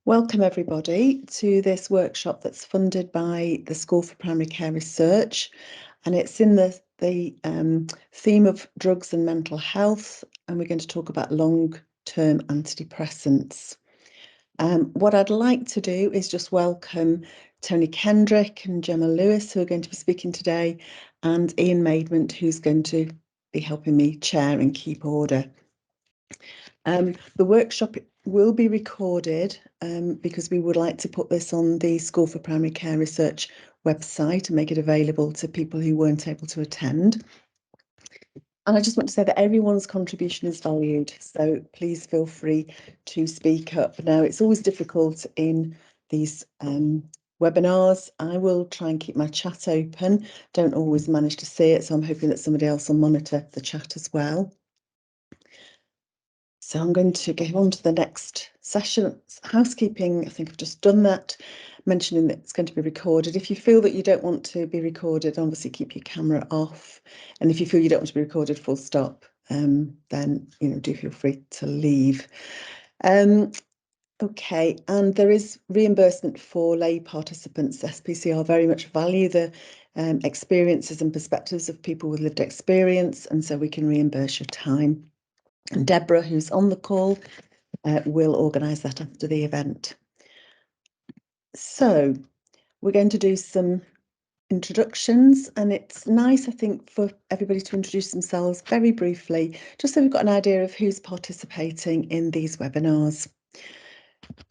Welcome everybody to this workshop that's funded by the School for Primary Care Research, and it's in the theme of drugs and mental health, and we're going to talk about long-term antidepressants. What I'd like to do is just welcome Tony Kendrick and Gemma Lewis, who are going to be speaking today, and Ian Maidment, who's going to be helping me chair and keep order. The workshop will be recorded because we would like to put this on the School for Primary Care Research website and make it available to people who weren't able to attend. And I just want to say that everyone's contribution is valued, so please feel free to speak up. Now, it's always difficult in these webinars. I will try and keep my chat open. Don't always manage to see it, so I'm hoping that somebody else will monitor the chat as well. So I'm going to go on to the next session. Housekeeping, I think I've just done that, mentioning that it's going to be recorded. If you feel that you don't want to be recorded, obviously keep your camera off. And if you feel you don't want to be recorded, full stop, then do feel free to leave. Okay, and there is reimbursement for lay participants. SPCR very much value the experiences and perspectives of people with lived experience, and so we can reimburse your time. And Deborah, who's on the call, will organise that after the event. So we're going to do some introductions, and it's nice, I think, for everybody to introduce themselves very briefly, just so we've got an idea of who's participating in these webinars.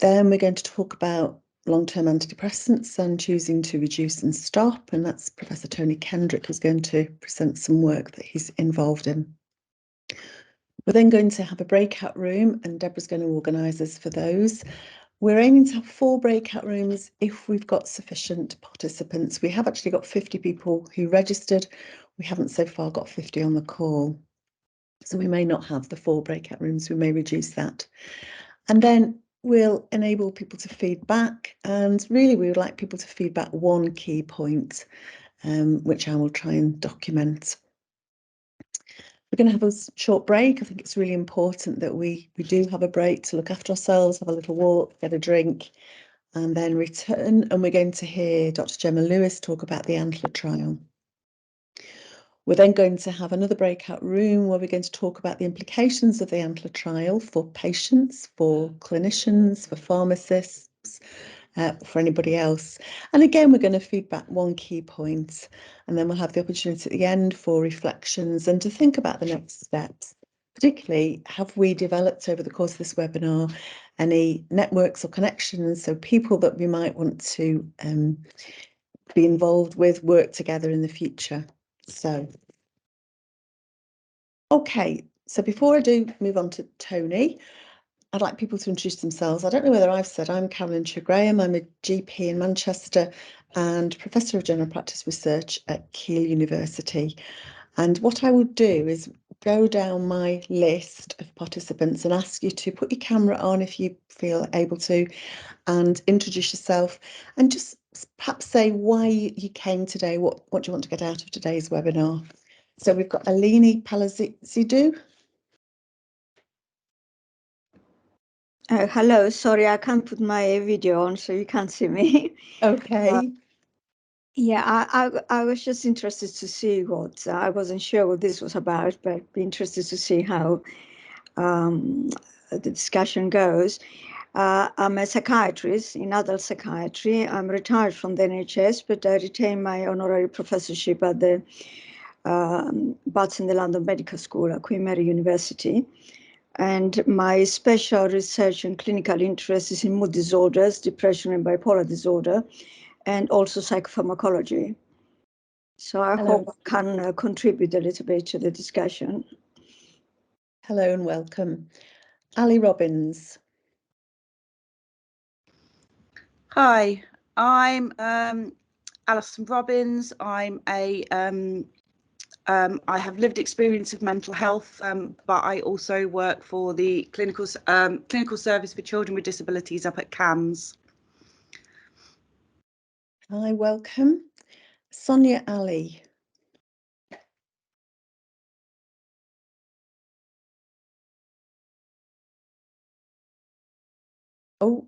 Then we're going to talk about long-term antidepressants and choosing to reduce and stop, and that's Professor Tony Kendrick who's going to present some work that he's involved in. We're then going to have a breakout room, and Deborah's going to organise us for those. We're aiming to have 4 breakout rooms if we've got sufficient participants. We have actually got 50 people who registered. We haven't so far got 50 on the call. So we may not have the 4 breakout rooms, we may reduce that. And then we'll enable people to feed back. And really, we would like people to feed back one key point, which I will try and document. We're going to have a short break. I think it's really important that we do have a break to look after ourselves, have a little walk, get a drink, and then return. And we're going to hear Dr. Gemma Lewis talk about the Antler trial. We're then going to have another breakout room where we're going to talk about the implications of the Antler trial for patients, for clinicians, for pharmacists, for anybody else. And again, we're going to feed back one key point, and then we'll have the opportunity at the end for reflections and to think about the next steps. Particularly, have we developed over the course of this webinar any networks or connections, so people that we might want to be involved with, work together in the future. So, okay, so before I do move on to Tony, I'd like people to introduce themselves. I don't know whether I've said I'm Carolyn Graham. I'm a GP in Manchester and Professor of General Practice Research at Keele University. And what I will do is go down my list of participants and ask you to put your camera on if you feel able to, and introduce yourself, and just perhaps say why you came today, what do you want to get out of today's webinar. So we've got Alini Palazidou. Hello, sorry, I can't put my video on, so you can't see me. Okay. Yeah, I was just interested to see what, I wasn't sure what this was about, but be interested to see how the discussion goes. I'm a psychiatrist in adult psychiatry. I'm retired from the NHS, but I retain my honorary professorship at the Butts in the London Medical School at Queen Mary University. And my special research and clinical interest is in mood disorders, depression and bipolar disorder, and also psychopharmacology. So I hope I can contribute a little bit to the discussion. Hello and welcome. Ali Robbins. Hi, I'm Alison Robbins. I'm a I have lived experience of mental health, but I also work for the clinical service for children with disabilities up at CAMS. Hi, welcome. Sonia Ali. Oh,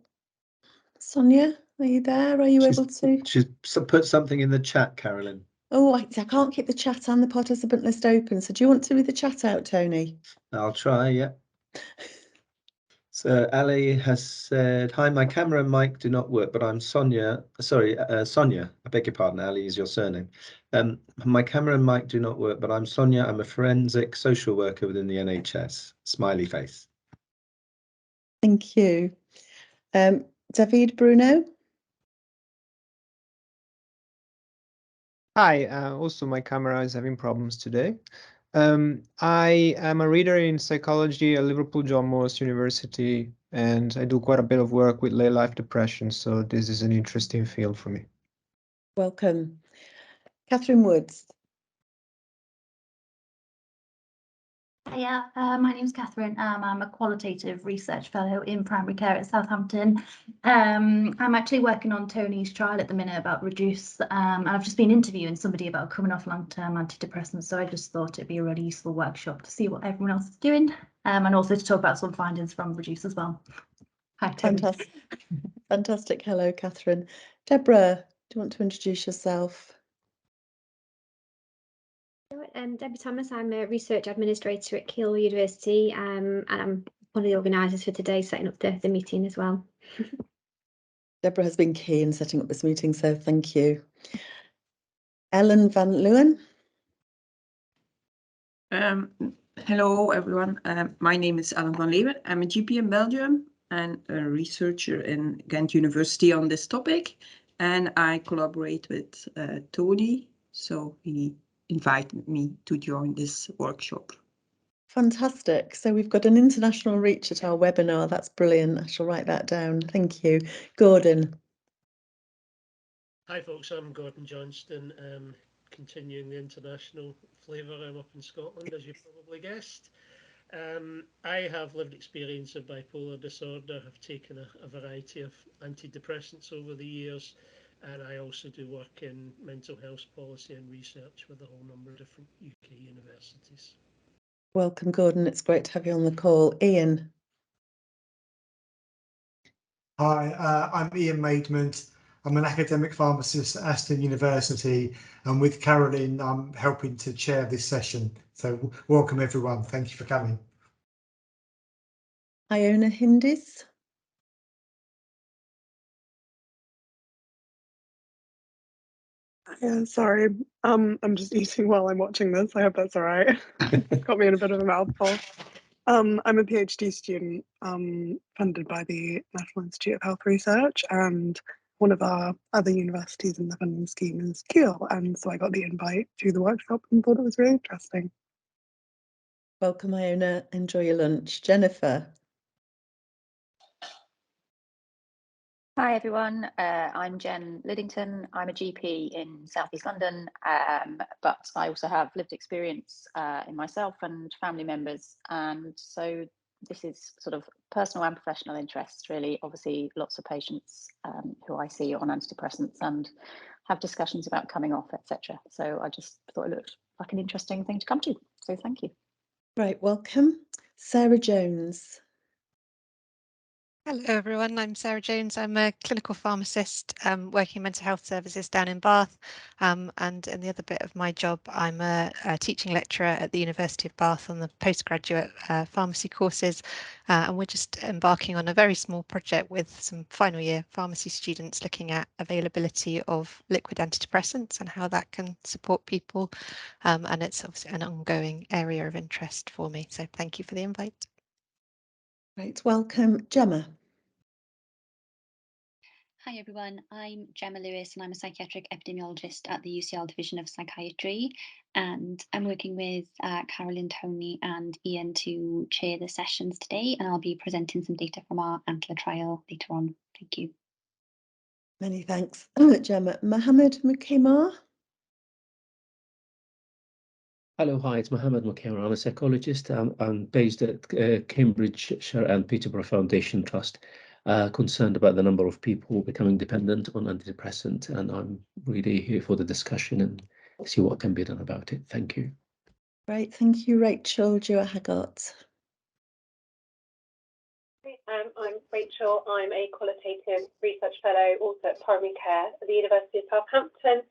Sonia, are you there? Are you able to? She's put something in the chat, Carolyn. Oh, I can't keep the chat and the participant list open. So do you want to read the chat out, Tony? I'll try, yeah. So Ali has said, hi, my camera and mic do not work, but I'm Sonia. Sorry, Sonia, I beg your pardon, Ali is your surname. My camera and mic do not work, but I'm Sonia. I'm a forensic social worker within the NHS. Smiley face. Thank you. David Bruno. Hi, also my camera is having problems today. I am a reader in psychology at Liverpool John Moores University, and I do quite a bit of work with late life depression, so this is an interesting field for me. Welcome. Catherine Woods. Hiya, my name's Catherine. I'm a qualitative research fellow in primary care at Southampton. I'm actually working on Tony's trial at the minute about reduce, and I've just been interviewing somebody about coming off long-term antidepressants, so I just thought it'd be a really useful workshop to see what everyone else is doing, and also to talk about some findings from reduce as well. Hi, Tony. Fantastic. Fantastic. Hello, Catherine. Deborah, do you want to introduce yourself? Debbie Thomas, I'm a research administrator at Keele University, and I'm one of the organisers for today, setting up the meeting as well. Deborah has been key in setting up this meeting, so thank you. Ellen van Leeuwen. Hello, everyone. My name is Ellen van Leeuwen. I'm a GP in Belgium and a researcher in Ghent University on this topic. And I collaborate with Tony, so he invited me to join this workshop. Fantastic. So we've got an international reach at our webinar. That's brilliant. I shall write that down. Thank you. Gordon. Hi folks, I'm Gordon Johnston, continuing the international flavour. I'm up in Scotland, as you probably guessed. I have lived experience of bipolar disorder, have taken a variety of antidepressants over the years, and I also do work in mental health policy and research with a whole number of different UK universities. Welcome, Gordon. It's great to have you on the call. Ian. Hi, I'm Ian Maidment. I'm an academic pharmacist at Aston University, and with Caroline, I'm helping to chair this session. So welcome everyone. Thank you for coming. Iona Hindis. Yeah, sorry. I'm just eating while I'm watching this. I hope that's all right. Got me in a bit of a mouthful. I'm a PhD student funded by the National Institute of Health Research, and one of our other universities in the funding scheme is Keele, and so I got the invite to the workshop and thought it was really interesting. Welcome, Iona. Enjoy your lunch. Jennifer. Hi everyone, I'm Jen Liddington. I'm a GP in South East London, but I also have lived experience in myself and family members, and so this is sort of personal and professional interests really. Obviously lots of patients who I see on antidepressants and have discussions about coming off, etc. So I just thought it looked like an interesting thing to come to, so thank you. Right, welcome. Sarah Jones. Hello everyone, I'm Sarah Jones. I'm a clinical pharmacist working in mental health services down in Bath, and in the other bit of my job I'm a teaching lecturer at the University of Bath on the postgraduate pharmacy courses, and we're just embarking on a very small project with some final year pharmacy students looking at availability of liquid antidepressants and how that can support people, and it's obviously an ongoing area of interest for me, so thank you for the invite. Right, welcome. Gemma. Hi everyone, I'm Gemma Lewis and I'm a psychiatric epidemiologist at the UCL Division of Psychiatry, and I'm working with Carolyn, Tony and Ian to chair the sessions today, and I'll be presenting some data from our Antler trial later on. Thank you. Many thanks, Gemma. Mohammed Mukimar. Hello, hi, it's Mohammed Mukimar. I'm a psychologist. I'm based at Cambridgeshire and Peterborough Foundation Trust, concerned about the number of people becoming dependent on antidepressant, and I'm really here for the discussion and see what can be done about it. Thank you. Great, thank you, Rachel Dewar-Haggart. I'm Rachel. I'm a qualitative research fellow also at primary care at the University of Southampton.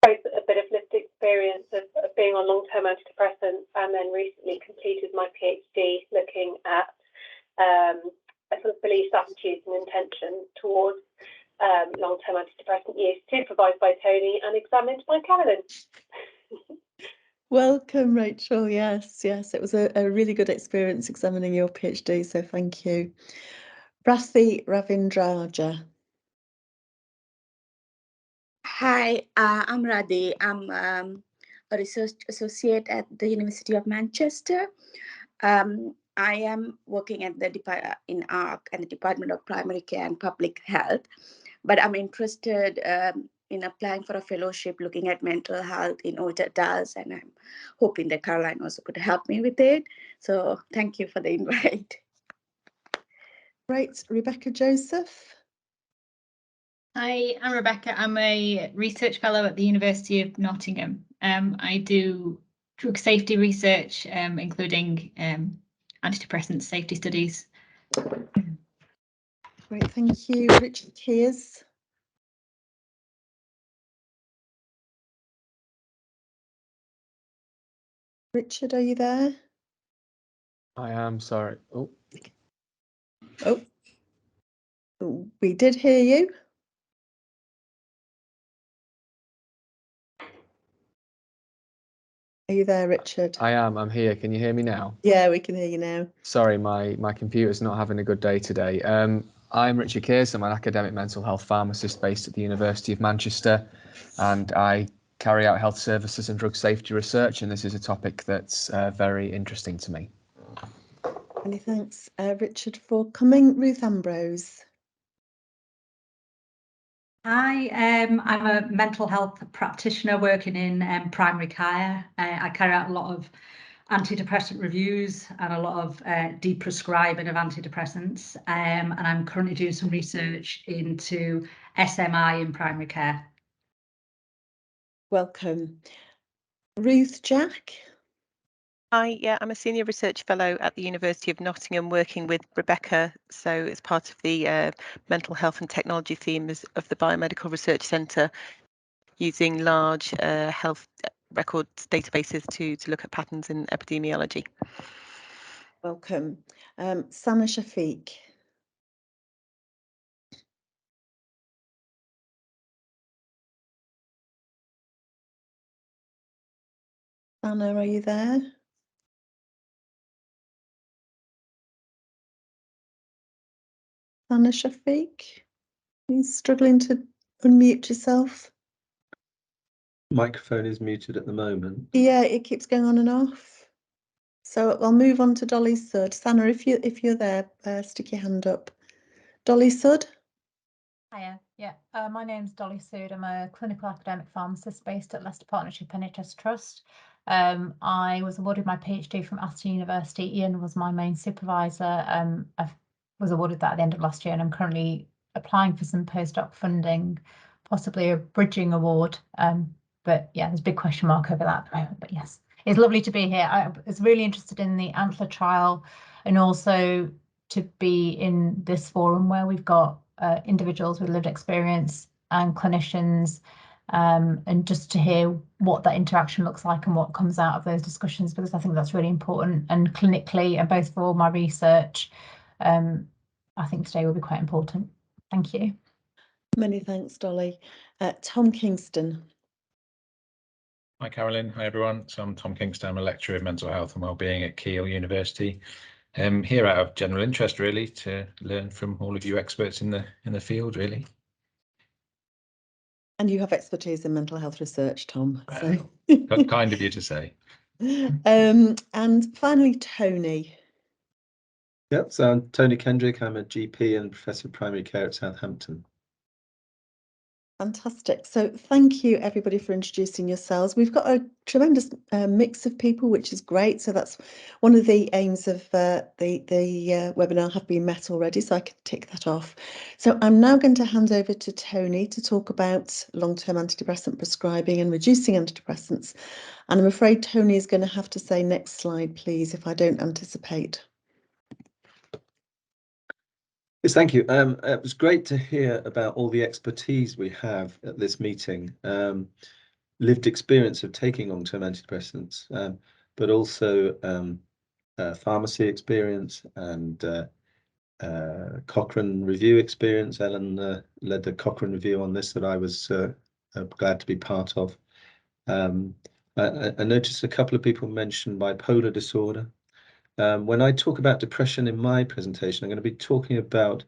Both a bit of lived experience of being on long-term antidepressants, and then recently completed my PhD looking at a sort of beliefs, attitudes and intentions towards long-term antidepressant use, supervised by Tony and examined by Carolyn. Welcome, Rachel. Yes, it was a really good experience examining your PhD, so thank you. Rathi Ravindraja. Hi, I'm Radhi. I'm a research associate at the University of Manchester. I am working at the in ARC and the Department of Primary Care and Public Health, but I'm interested in applying for a fellowship looking at mental health in older adults, and I'm hoping that Caroline also could help me with it. So thank you for the invite. Great. Rebecca Joseph. Hi, I'm Rebecca. I'm a research fellow at the University of Nottingham. I do drug safety research, including antidepressant safety studies. Great, thank you. Richard Keers. Richard, are you there? I am, sorry. Oh. We did hear you. Are you there, Richard? I am, I'm here. Can you hear me now? Yeah, we can hear you now. Sorry, my computer's not having a good day today. I'm Richard Keers. I'm an academic mental health pharmacist based at the University of Manchester, and I carry out health services and drug safety research, and this is a topic that's very interesting to me. Many thanks, Richard, for coming. Ruth Ambrose. Hi, I'm a mental health practitioner working in primary care. I carry out a lot of antidepressant reviews and a lot of deprescribing of antidepressants, and I'm currently doing some research into SMI in primary care. Welcome. Ruth Jack. Hi, yeah, I'm a senior research fellow at the University of Nottingham working with Rebecca. So it's part of the mental health and technology themes of the Biomedical Research Centre, using large health records databases to look at patterns in epidemiology. Welcome. Sana Shafiq. Sana, are you there? Sana Shafiq, are you struggling to unmute yourself? Microphone is muted at the moment. Yeah, it keeps going on and off. So I'll move on to Dolly Sud. Sana, if you're there, stick your hand up. Dolly Sud. Hiya, yeah. My name's Dolly Sud. I'm a clinical academic pharmacist based at Leicester Partnership NHS Trust. I was awarded my PhD from Aston University. Ian was my main supervisor. I was awarded that at the end of last year, and I'm currently applying for some postdoc funding, possibly a bridging award. But yeah, there's a big question mark over that at the moment. But yes, it's lovely to be here. I was really interested in the Antler trial, and also to be in this forum where we've got individuals with lived experience and clinicians, and just to hear what that interaction looks like and what comes out of those discussions, because I think that's really important. And clinically, and both for all my research, I think today will be quite important. Thank you. Many thanks, Dolly. Tom Kingston. Hi, Carolyn. Hi, everyone. So I'm Tom Kingston. I'm a lecturer of mental health and wellbeing at Keele University. Here out of general interest, really, to learn from all of you experts in the field, really. And you have expertise in mental health research, Tom. So Kind of you to say. And finally, Tony. Yep, so I'm Tony Kendrick. I'm a GP and Professor of Primary Care at Southampton. Fantastic. So thank you, everybody, for introducing yourselves. We've got a tremendous mix of people, which is great. So that's one of the aims of the webinar have been met already, so I can tick that off. So I'm now going to hand over to Tony to talk about long-term antidepressant prescribing and reducing antidepressants. And I'm afraid Tony is going to have to say next slide, please, if I don't anticipate. Yes, thank you. It was great to hear about all the expertise we have at this meeting. Lived experience of taking long-term antidepressants, but also pharmacy experience and Cochrane review experience. Ellen led the Cochrane review on this that I was glad to be part of. I noticed a couple of people mentioned bipolar disorder. When I talk about depression in my presentation, I'm going to be talking about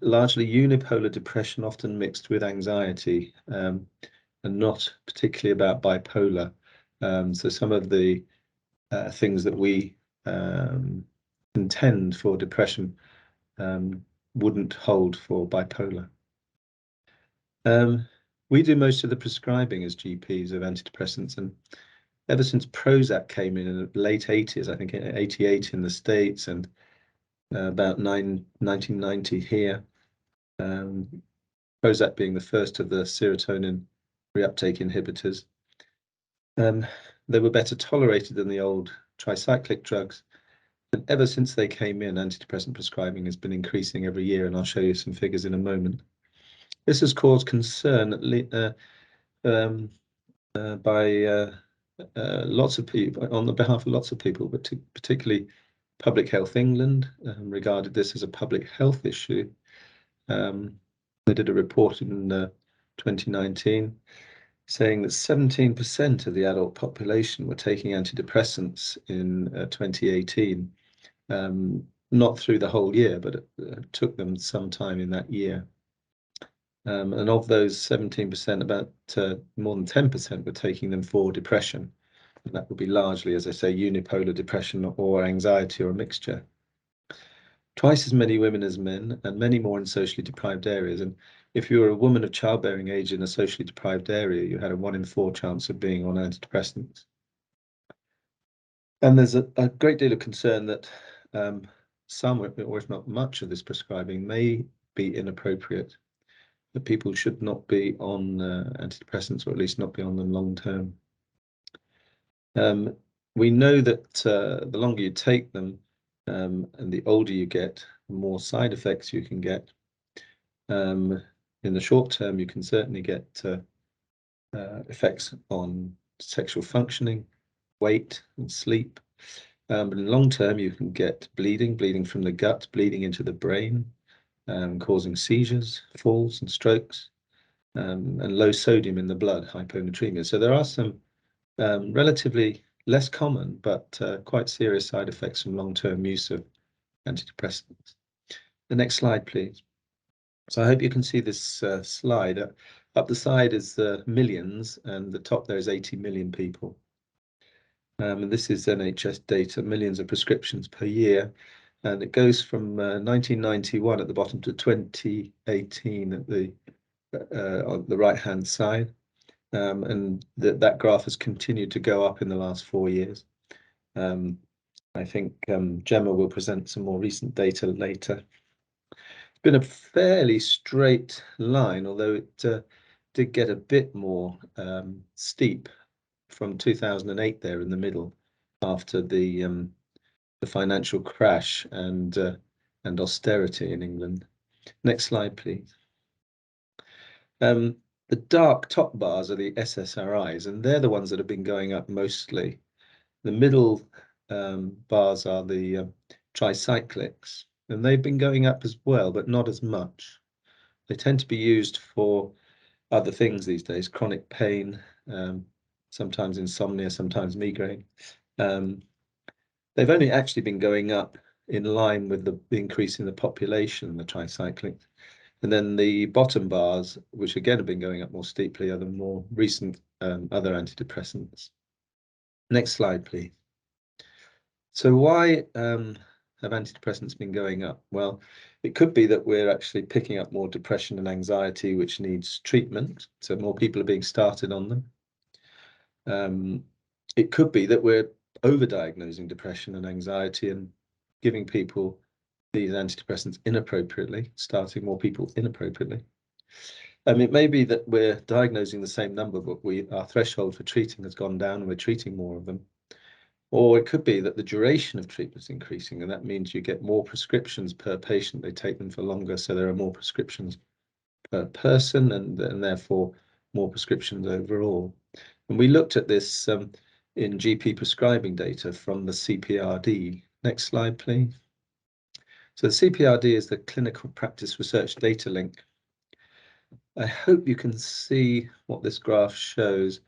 largely unipolar depression, often mixed with anxiety, and not particularly about bipolar. So some of the things that we intend for depression wouldn't hold for bipolar. We do most of the prescribing as GPs of antidepressants, and ever since Prozac came in the late 80s, I think 88 in the States and about 1990 here, Prozac being the first of the serotonin reuptake inhibitors, they were better tolerated than the old tricyclic drugs. And ever since they came in, antidepressant prescribing has been increasing every year, and I'll show you some figures in a moment. This has caused concern by lots of people, on the behalf of lots of people, but particularly Public Health England regarded this as a public health issue. They did a report in 2019 saying that 17% of the adult population were taking antidepressants in 2018, not through the whole year, but it took them some time in that year. And of those 17%, about more than 10% were taking them for depression. And that would be largely, as I say, unipolar depression or anxiety or a mixture. Twice as many women as men, and many more in socially deprived areas. And if you were a woman of childbearing age in a socially deprived area, you had a 1 in 4 chance of being on antidepressants. And there's a great deal of concern that some, or if not much, of this prescribing may be inappropriate, that people should not be on antidepressants, or at least not be on them long term. We know that the longer you take them and the older you get, the more side effects you can get. In the short term, you can certainly get effects on sexual functioning, weight and sleep. But in the long term, you can get bleeding from the gut, bleeding into the brain, causing seizures, falls and strokes, and low sodium in the blood, hyponatremia. So there are some relatively less common, but quite serious side effects from long-term use of antidepressants. The next slide, please. So I hope you can see this slide. Up the side is millions, and the top there is 80 million people. And this is NHS data, millions of prescriptions per year. And it goes from 1991 at the bottom to 2018 at the on the right-hand side. And that graph has continued to go up in the last 4 years. I think Gemma will present some more recent data later. It's been a fairly straight line, although it did get a bit more steep from 2008 there in the middle, after the financial crash and austerity in England. Next slide, please. The dark top bars are the SSRIs, and they're the ones that have been going up mostly. The middle bars are the tricyclics, and they've been going up as well, but not as much. They tend to be used for other things these days, chronic pain, sometimes insomnia, sometimes migraine. They've only actually been going up in line with the increase in the population, the tricyclics. And then the bottom bars, which again have been going up more steeply, are the more recent other antidepressants. Next slide, please. So why have antidepressants been going up? Well, it could be that we're actually picking up more depression and anxiety, which needs treatment. So more people are being started on them. It could be that we're overdiagnosing depression and anxiety and giving people these antidepressants inappropriately, starting more people inappropriately. It may be that we're diagnosing the same number, but our threshold for treating has gone down and we're treating more of them. Or it could be that the duration of treatment is increasing, and that means you get more prescriptions per patient. They take them for longer, so there are more prescriptions per person, and therefore more prescriptions overall. And we looked at this in GP prescribing data from the CPRD. Next slide, please. So the CPRD is the Clinical Practice Research Data Link. I hope you can see what this graph shows.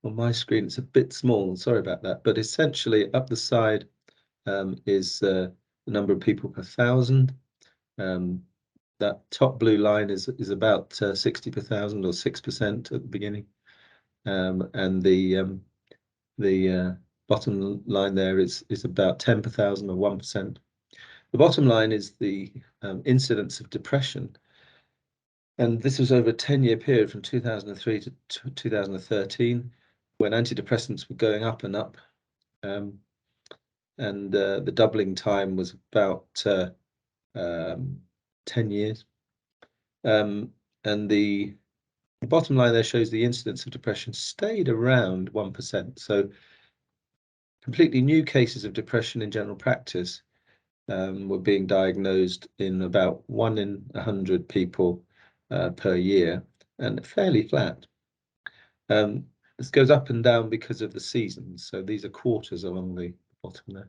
On my screen, it's a bit small, sorry about that, but essentially up the side is the number of people per 1,000. That top blue line is about 60 per 1,000 or 6% at the beginning. And the bottom line there is about 10 per 1,000 or 1%. The bottom line is the incidence of depression. And this was over a 10-year period from 2003 to 2013, when antidepressants were going up and up. And the doubling time was about 10 years. And the bottom line there shows the incidence of depression stayed around 1%. So completely new cases of depression in general practice were being diagnosed in about 1 in 100 people per year, and fairly flat. This goes up and down because of the seasons. So these are quarters along the bottom there.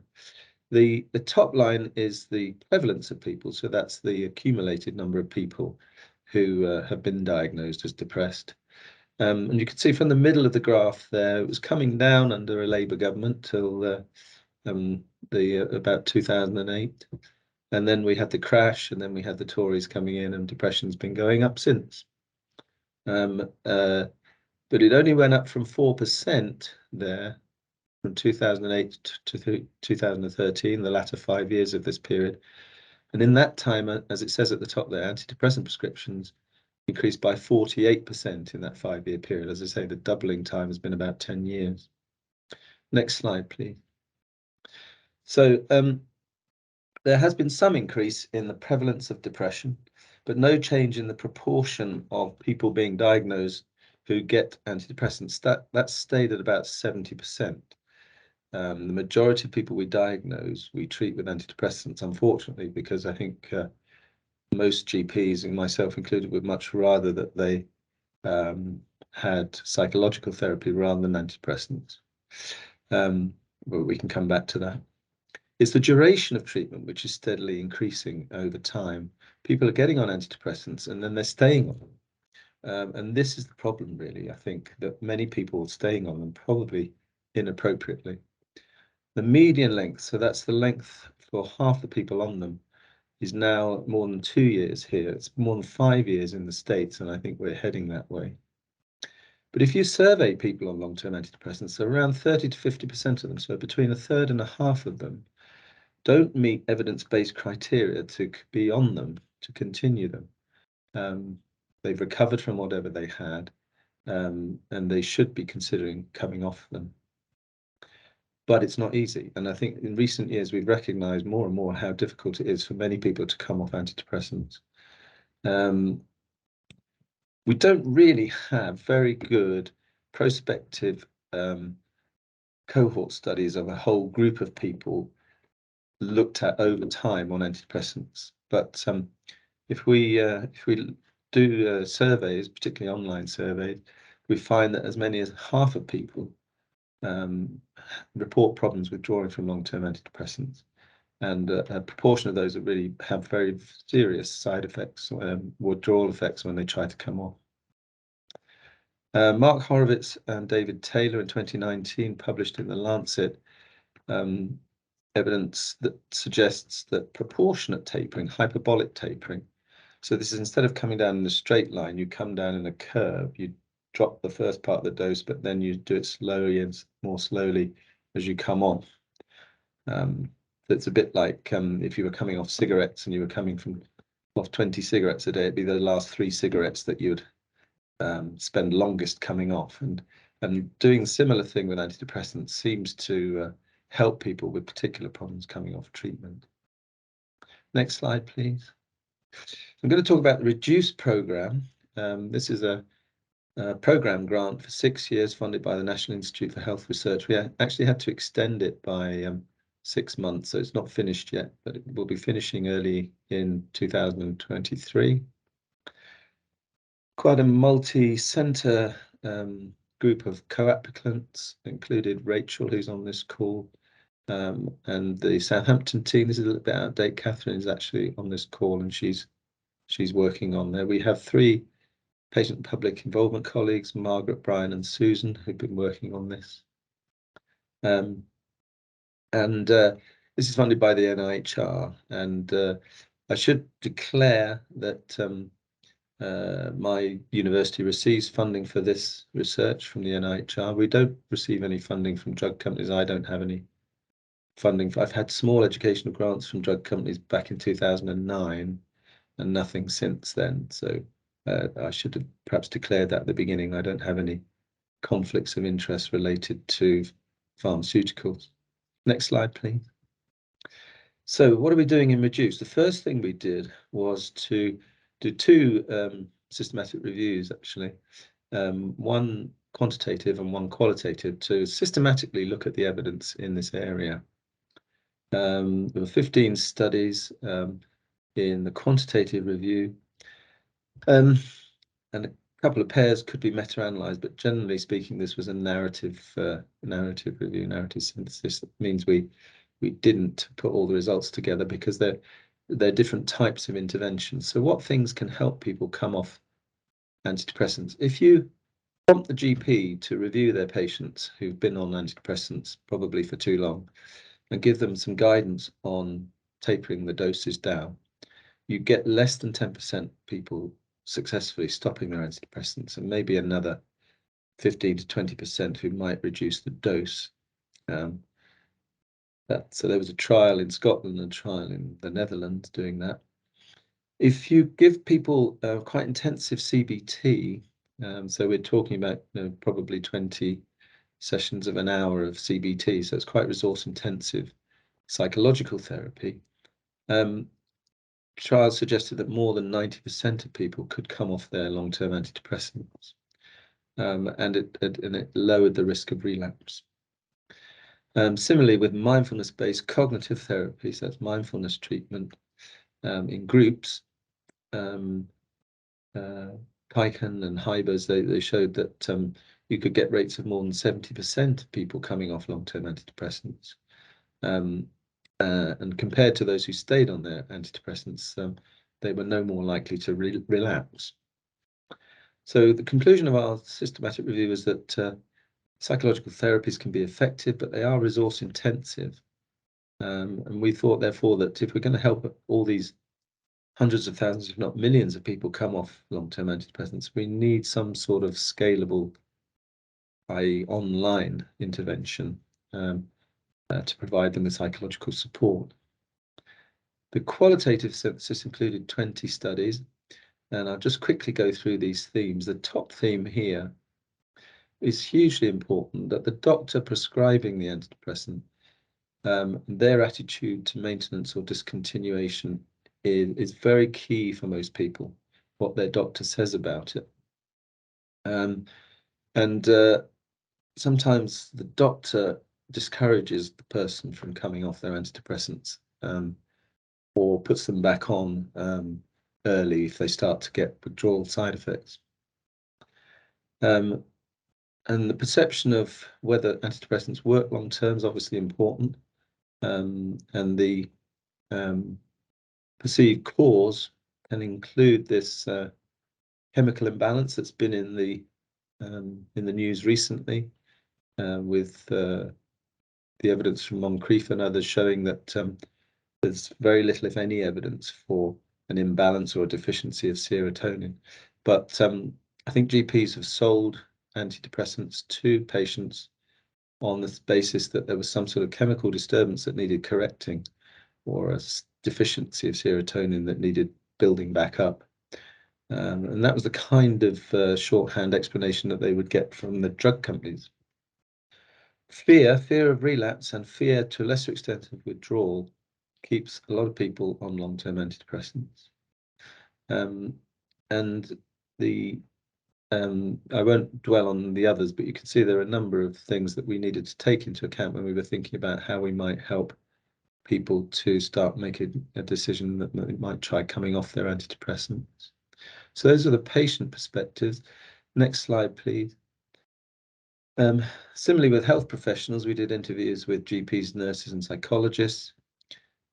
The top line is the prevalence of people. So that's the accumulated number of people who have been diagnosed as depressed. And you can see from the middle of the graph there, it was coming down under a Labour government till about 2008. And then we had the crash, and then we had the Tories coming in, and depression's been going up since. But it only went up from 4% there from 2008 to 2013, the latter 5 years of this period. And in that time, as it says at the top there, antidepressant prescriptions increased by 48% in that 5-year period. As I say, the doubling time has been about 10 years. Next slide, please. So there has been some increase in the prevalence of depression, but no change in the proportion of people being diagnosed who get antidepressants. That stayed at about 70%. The majority of people we diagnose, we treat with antidepressants, unfortunately, because I think most GPs, and myself included, would much rather that they had psychological therapy rather than antidepressants. But we can come back to that. It's the duration of treatment which is steadily increasing over time. People are getting on antidepressants and then they're staying on them. And this is the problem, really. I think that many people are staying on them probably inappropriately. The median length, so that's the length for half the people on them, is now more than 2 years here. It's more than 5 years in the States, and I think we're heading that way. But if you survey people on long-term antidepressants, so around 30 to 50% of them, so between a third and a half of them, don't meet evidence-based criteria to be on them, to continue them. They've recovered from whatever they had, and they should be considering coming off them. But it's not easy. And I think in recent years, we've recognized more and more how difficult it is for many people to come off antidepressants. We don't really have very good prospective cohort studies of a whole group of people looked at over time on antidepressants. But if we do surveys, particularly online surveys, we find that as many as half of people report problems withdrawing from long-term antidepressants, and a proportion of those that really have very serious side effects, withdrawal effects when they try to come off. Mark Horowitz and David Taylor in 2019 published in The Lancet evidence that suggests that proportionate tapering, hyperbolic tapering, so this is instead of coming down in a straight line, you come down in a curve. You drop the first part of the dose, but then you do it slowly and more slowly as you come off. It's a bit like if you were coming off cigarettes and you were coming off 20 cigarettes a day, it'd be the last 3 cigarettes that you'd spend longest coming off. And doing a similar thing with antidepressants seems to help people with particular problems coming off treatment. Next slide, please. I'm going to talk about the REDUCE program. This is a program grant for 6 years funded by the National Institute for Health Research. We actually had to extend it by 6 months, so it's not finished yet, but it will be finishing early in 2023. Quite a multi-centre group of co-applicants, included Rachel, who's on this call, and the Southampton team. This is a little bit out of date. Catherine is actually on this call, and she's working on there. We have 3 patient and public involvement colleagues, Margaret, Brian and Susan, who've been working on this. This is funded by the NIHR, and I should declare that my university receives funding for this research from the NIHR. We don't receive any funding from drug companies. I don't have any funding. I've had small educational grants from drug companies back in 2009 and nothing since then. So I should have perhaps declared that at the beginning. I don't have any conflicts of interest related to pharmaceuticals. Next slide, please. So what are we doing in Reduce? The first thing we did was to do 2 systematic reviews, actually, one quantitative and one qualitative, to systematically look at the evidence in this area. There were 15 studies in the quantitative review, and a couple of pairs could be meta-analysed, but generally speaking, this was a narrative review, narrative synthesis. That means we didn't put all the results together because they're different types of interventions. So what things can help people come off antidepressants? If you prompt the GP to review their patients who've been on antidepressants probably for too long and give them some guidance on tapering the doses down, you get less than 10% people successfully stopping their antidepressants, and maybe another 15 to 20% who might reduce the dose. So there was a trial in Scotland and a trial in the Netherlands doing that. If you give people quite intensive CBT, so we're talking about probably 20 sessions of an hour of CBT, so it's quite resource intensive psychological therapy. Trials suggested that more than 90% of people could come off their long-term antidepressants, and it lowered the risk of relapse. Similarly, with mindfulness-based cognitive therapy, so that's mindfulness treatment in groups, Kaiken and Hybers, they showed that you could get rates of more than 70% of people coming off long-term antidepressants. And compared to those who stayed on their antidepressants, they were no more likely to relapse. So the conclusion of our systematic review is that psychological therapies can be effective, but they are resource intensive. And we thought, therefore, that if we're going to help all these hundreds of thousands, if not millions of people come off long-term antidepressants, we need some sort of scalable, i.e. online intervention to provide them with psychological support. The qualitative synthesis included 20 studies, and I'll just quickly go through these themes. The top theme here is hugely important, that the doctor prescribing the antidepressant, their attitude to maintenance or discontinuation is very key for most people, what their doctor says about it. Sometimes the doctor discourages the person from coming off their antidepressants, or puts them back on early if they start to get withdrawal side effects. And the perception of whether antidepressants work long term is obviously important, and the perceived cause can include this chemical imbalance that's been in the news recently, with the evidence from Moncrief and others showing that there's very little, if any, evidence for an imbalance or a deficiency of serotonin. But I think GPs have sold antidepressants to patients on the basis that there was some sort of chemical disturbance that needed correcting, or a deficiency of serotonin that needed building back up. And that was the kind of shorthand explanation that they would get from the drug companies. Fear of relapse and fear to a lesser extent of withdrawal keeps a lot of people on long-term antidepressants. And the I won't dwell on the others, but you can see there are a number of things that we needed to take into account when we were thinking about how we might help people to start making a decision that they might try coming off their antidepressants. So those are the patient perspectives. Next slide, please. Similarly with health professionals, we did interviews with GPs, nurses and psychologists.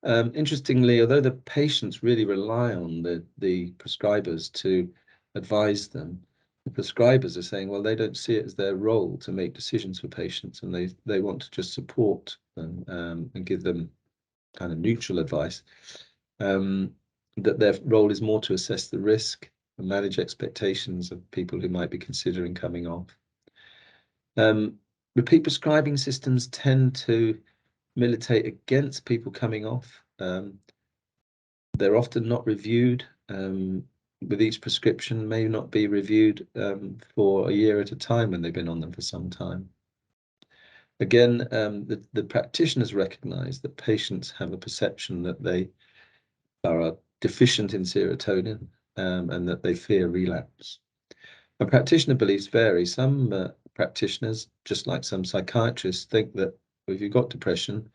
Interestingly, although the patients really rely on the prescribers to advise them, the prescribers are saying, well, they don't see it as their role to make decisions for patients, and they want to just support them and give them kind of neutral advice. That their role is more to assess the risk and manage expectations of people who might be considering coming off. Repeat prescribing systems tend to militate against people coming off. They're often not reviewed with each prescription, may not be reviewed for a year at a time when they've been on them for some time. Again, the practitioners recognize that patients have a perception that they are deficient in serotonin and that they fear relapse. And practitioner beliefs vary. Some practitioners, just like some psychiatrists, think that if you've got depression,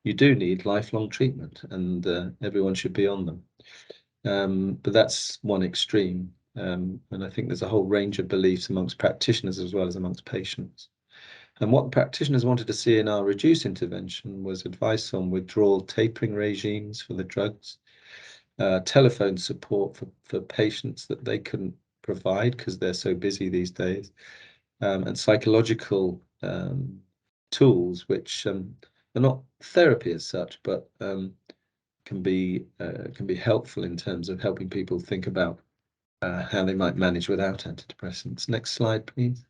you do need lifelong treatment and everyone should be on them. But that's one extreme. And I think there's a whole range of beliefs amongst practitioners as well as amongst patients. And what practitioners wanted to see in our reduce intervention was advice on withdrawal tapering regimes for the drugs, telephone support for patients that they couldn't provide because they're so busy these days, and psychological tools which are not therapy as such, but can be helpful in terms of helping people think about how they might manage without antidepressants. Next slide, please.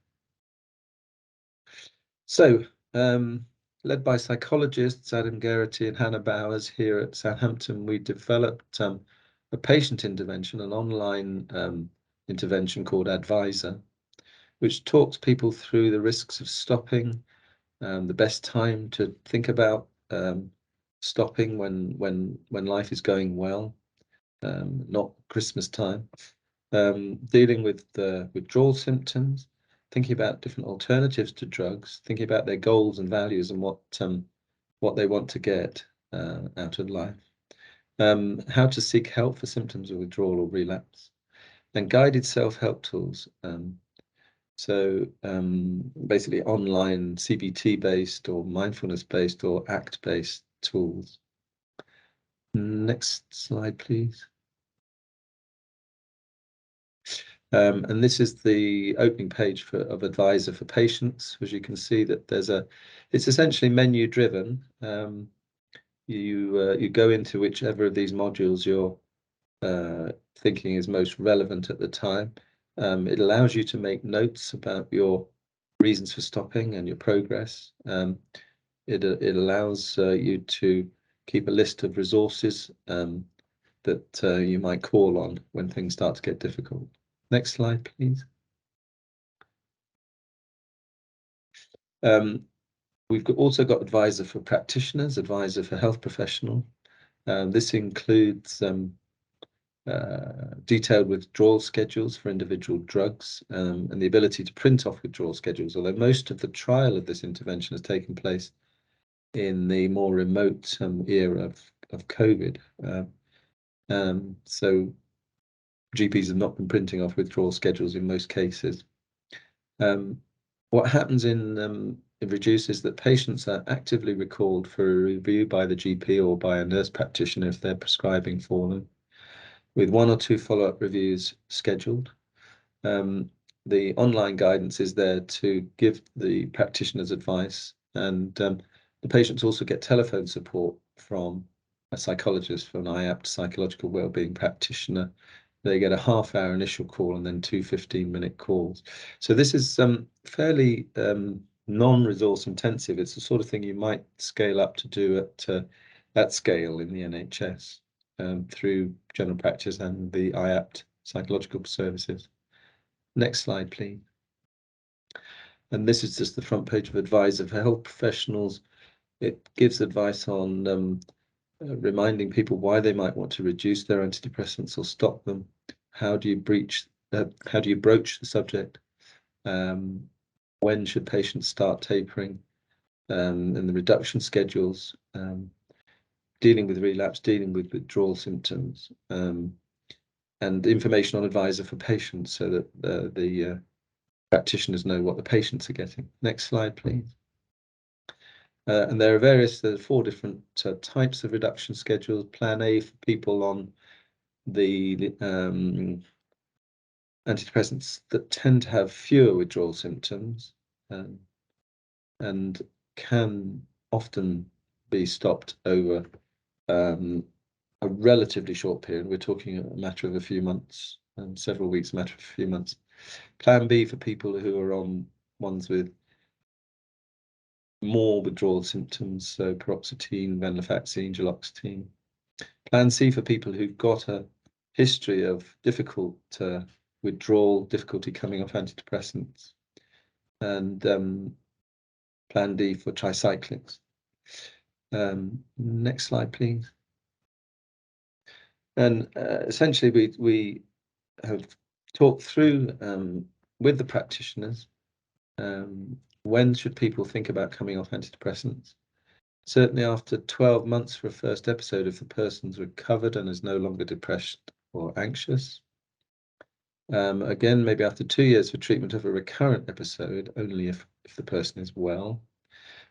So, led by psychologists Adam Geraghty and Hannah Bowers here at Southampton, we developed a patient intervention, an online intervention called Advisor, which talks people through the risks of stopping, the best time to think about stopping when life is going well, not Christmas time, dealing with withdrawal symptoms, thinking about different alternatives to drugs, thinking about their goals and values and what they want to get out of life, how to seek help for symptoms of withdrawal or relapse, and guided self-help tools. So basically online CBT-based or mindfulness-based or ACT-based tools. Next slide, please. And this is the opening page of Advisor for patients. As you can see, that it's essentially menu driven. You go into whichever of these modules you're thinking is most relevant at the time. It allows you to make notes about your reasons for stopping and your progress. It allows you to keep a list of resources that you might call on when things start to get difficult. Next slide, please. We've also got Advisor for practitioners, Advisor for health professional. This includes detailed withdrawal schedules for individual drugs and the ability to print off withdrawal schedules, although most of the trial of this intervention has taken place in the more remote era of COVID. So GPs have not been printing off withdrawal schedules in most cases. What happens in Reduce is that patients are actively recalled for a review by the GP or by a nurse practitioner if they're prescribing for them, with 1 or 2 follow-up reviews scheduled. The online guidance is there to give the practitioners advice, and the patients also get telephone support from a psychologist, from an IAPT psychological wellbeing practitioner. They get a half-hour initial call and then 2 15-minute calls. So this is fairly non-resource intensive. It's the sort of thing you might scale up to do at scale in the NHS through general practice and the IAPT psychological services. Next slide, please. And this is just the front page of Advisor for health professionals. It gives advice on reminding people why they might want to reduce their antidepressants or stop them. How do you breach how do you broach the subject? When should patients start tapering? And the reduction schedules, dealing with relapse, dealing with withdrawal symptoms, and information on advisor for patients so that the practitioners know what the patients are getting. Next slide, please. And there are 4 different types of reduction schedules. Plan A for people on the antidepressants that tend to have fewer withdrawal symptoms and can often be stopped over a relatively short period. We're talking a matter of a few months, several weeks, a matter of a few months. Plan B for people who are on ones with more withdrawal symptoms, so paroxetine, venlafaxine, duloxetine. Plan C for people who've got a history of difficult withdrawal, difficulty coming off antidepressants, and Plan D for tricyclics. Next slide, please. And essentially, we have talked through with the practitioners when should people think about coming off antidepressants. Certainly after 12 months for a first episode, if the person's recovered and is no longer depressed or anxious. Again, maybe after 2 years for treatment of a recurrent episode, only if the person is well,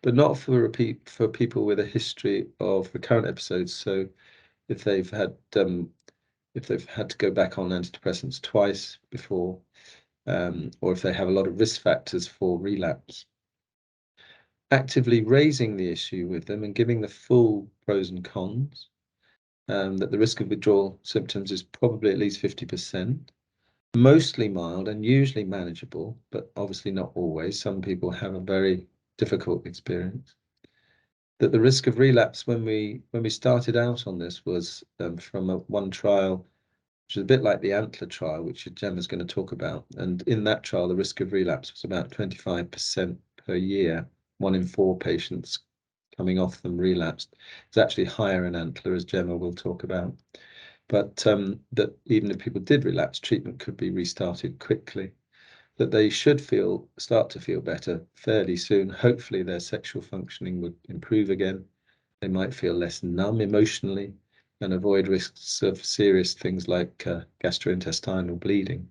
but not for people with a history of recurrent episodes. So if they've had to go back on antidepressants twice before, or if they have a lot of risk factors for relapse. Actively raising the issue with them and giving the full pros and cons, that the risk of withdrawal symptoms is probably at least 50%, mostly mild and usually manageable, but obviously not always. Some people have a very difficult experience. That the risk of relapse when we started out on this was from one trial, which is a bit like the Antler trial, which Gemma's going to talk about. And in that trial, the risk of relapse was about 25% per year. 1 in 4 patients coming off them relapsed. It's actually higher in Antler, as Gemma will talk about. But that even if people did relapse, treatment could be restarted quickly. That they should start to feel better fairly soon. Hopefully their sexual functioning would improve again. They might feel less numb emotionally and avoid risks of serious things like gastrointestinal bleeding.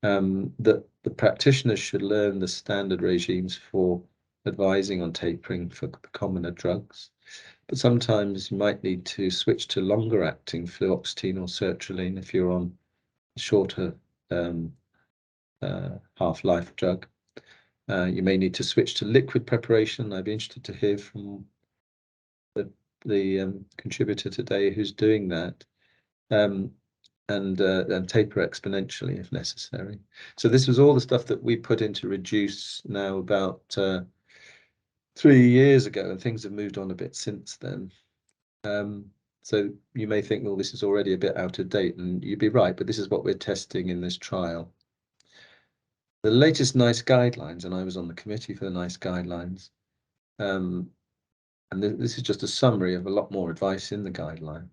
That the practitioners should learn the standard regimes for advising on tapering for commoner drugs. But sometimes you might need to switch to longer acting fluoxetine or sertraline if you're on a shorter half-life drug. You may need to switch to liquid preparation. I'd be interested to hear from the contributor today who's doing that, and taper exponentially if necessary. So this was all the stuff that we put into Reduce now about 3 years ago, and things have moved on a bit since then. So you may think, well, this is already a bit out of date, and you'd be right, but this is what we're testing in this trial. The latest NICE guidelines, and I was on the committee for the NICE guidelines, and this is just a summary of a lot more advice in the guideline.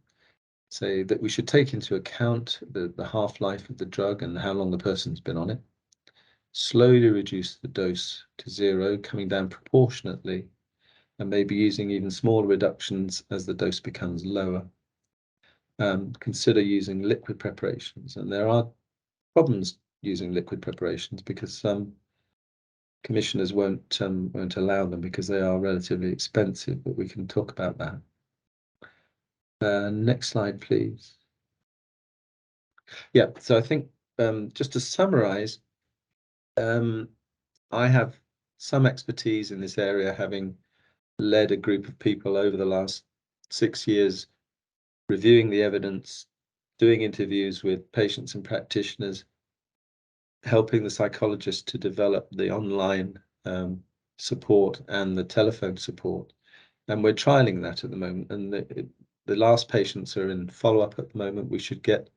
Say that we should take into account the half-life of the drug and how long the person's been on it. Slowly reduce the dose to 0, coming down proportionately, and maybe using even smaller reductions as the dose becomes lower. Consider using liquid preparations, and there are problems using liquid preparations because some commissioners won't allow them because they are relatively expensive, but we can talk about that. Next slide, please. Yeah, so I think just to summarize, I have some expertise in this area, having led a group of people over the last 6 years, reviewing the evidence, doing interviews with patients and practitioners, helping the psychologist to develop the online support and the telephone support. And we're trialing that at the moment. And the last patients are in follow-up at the moment. We should get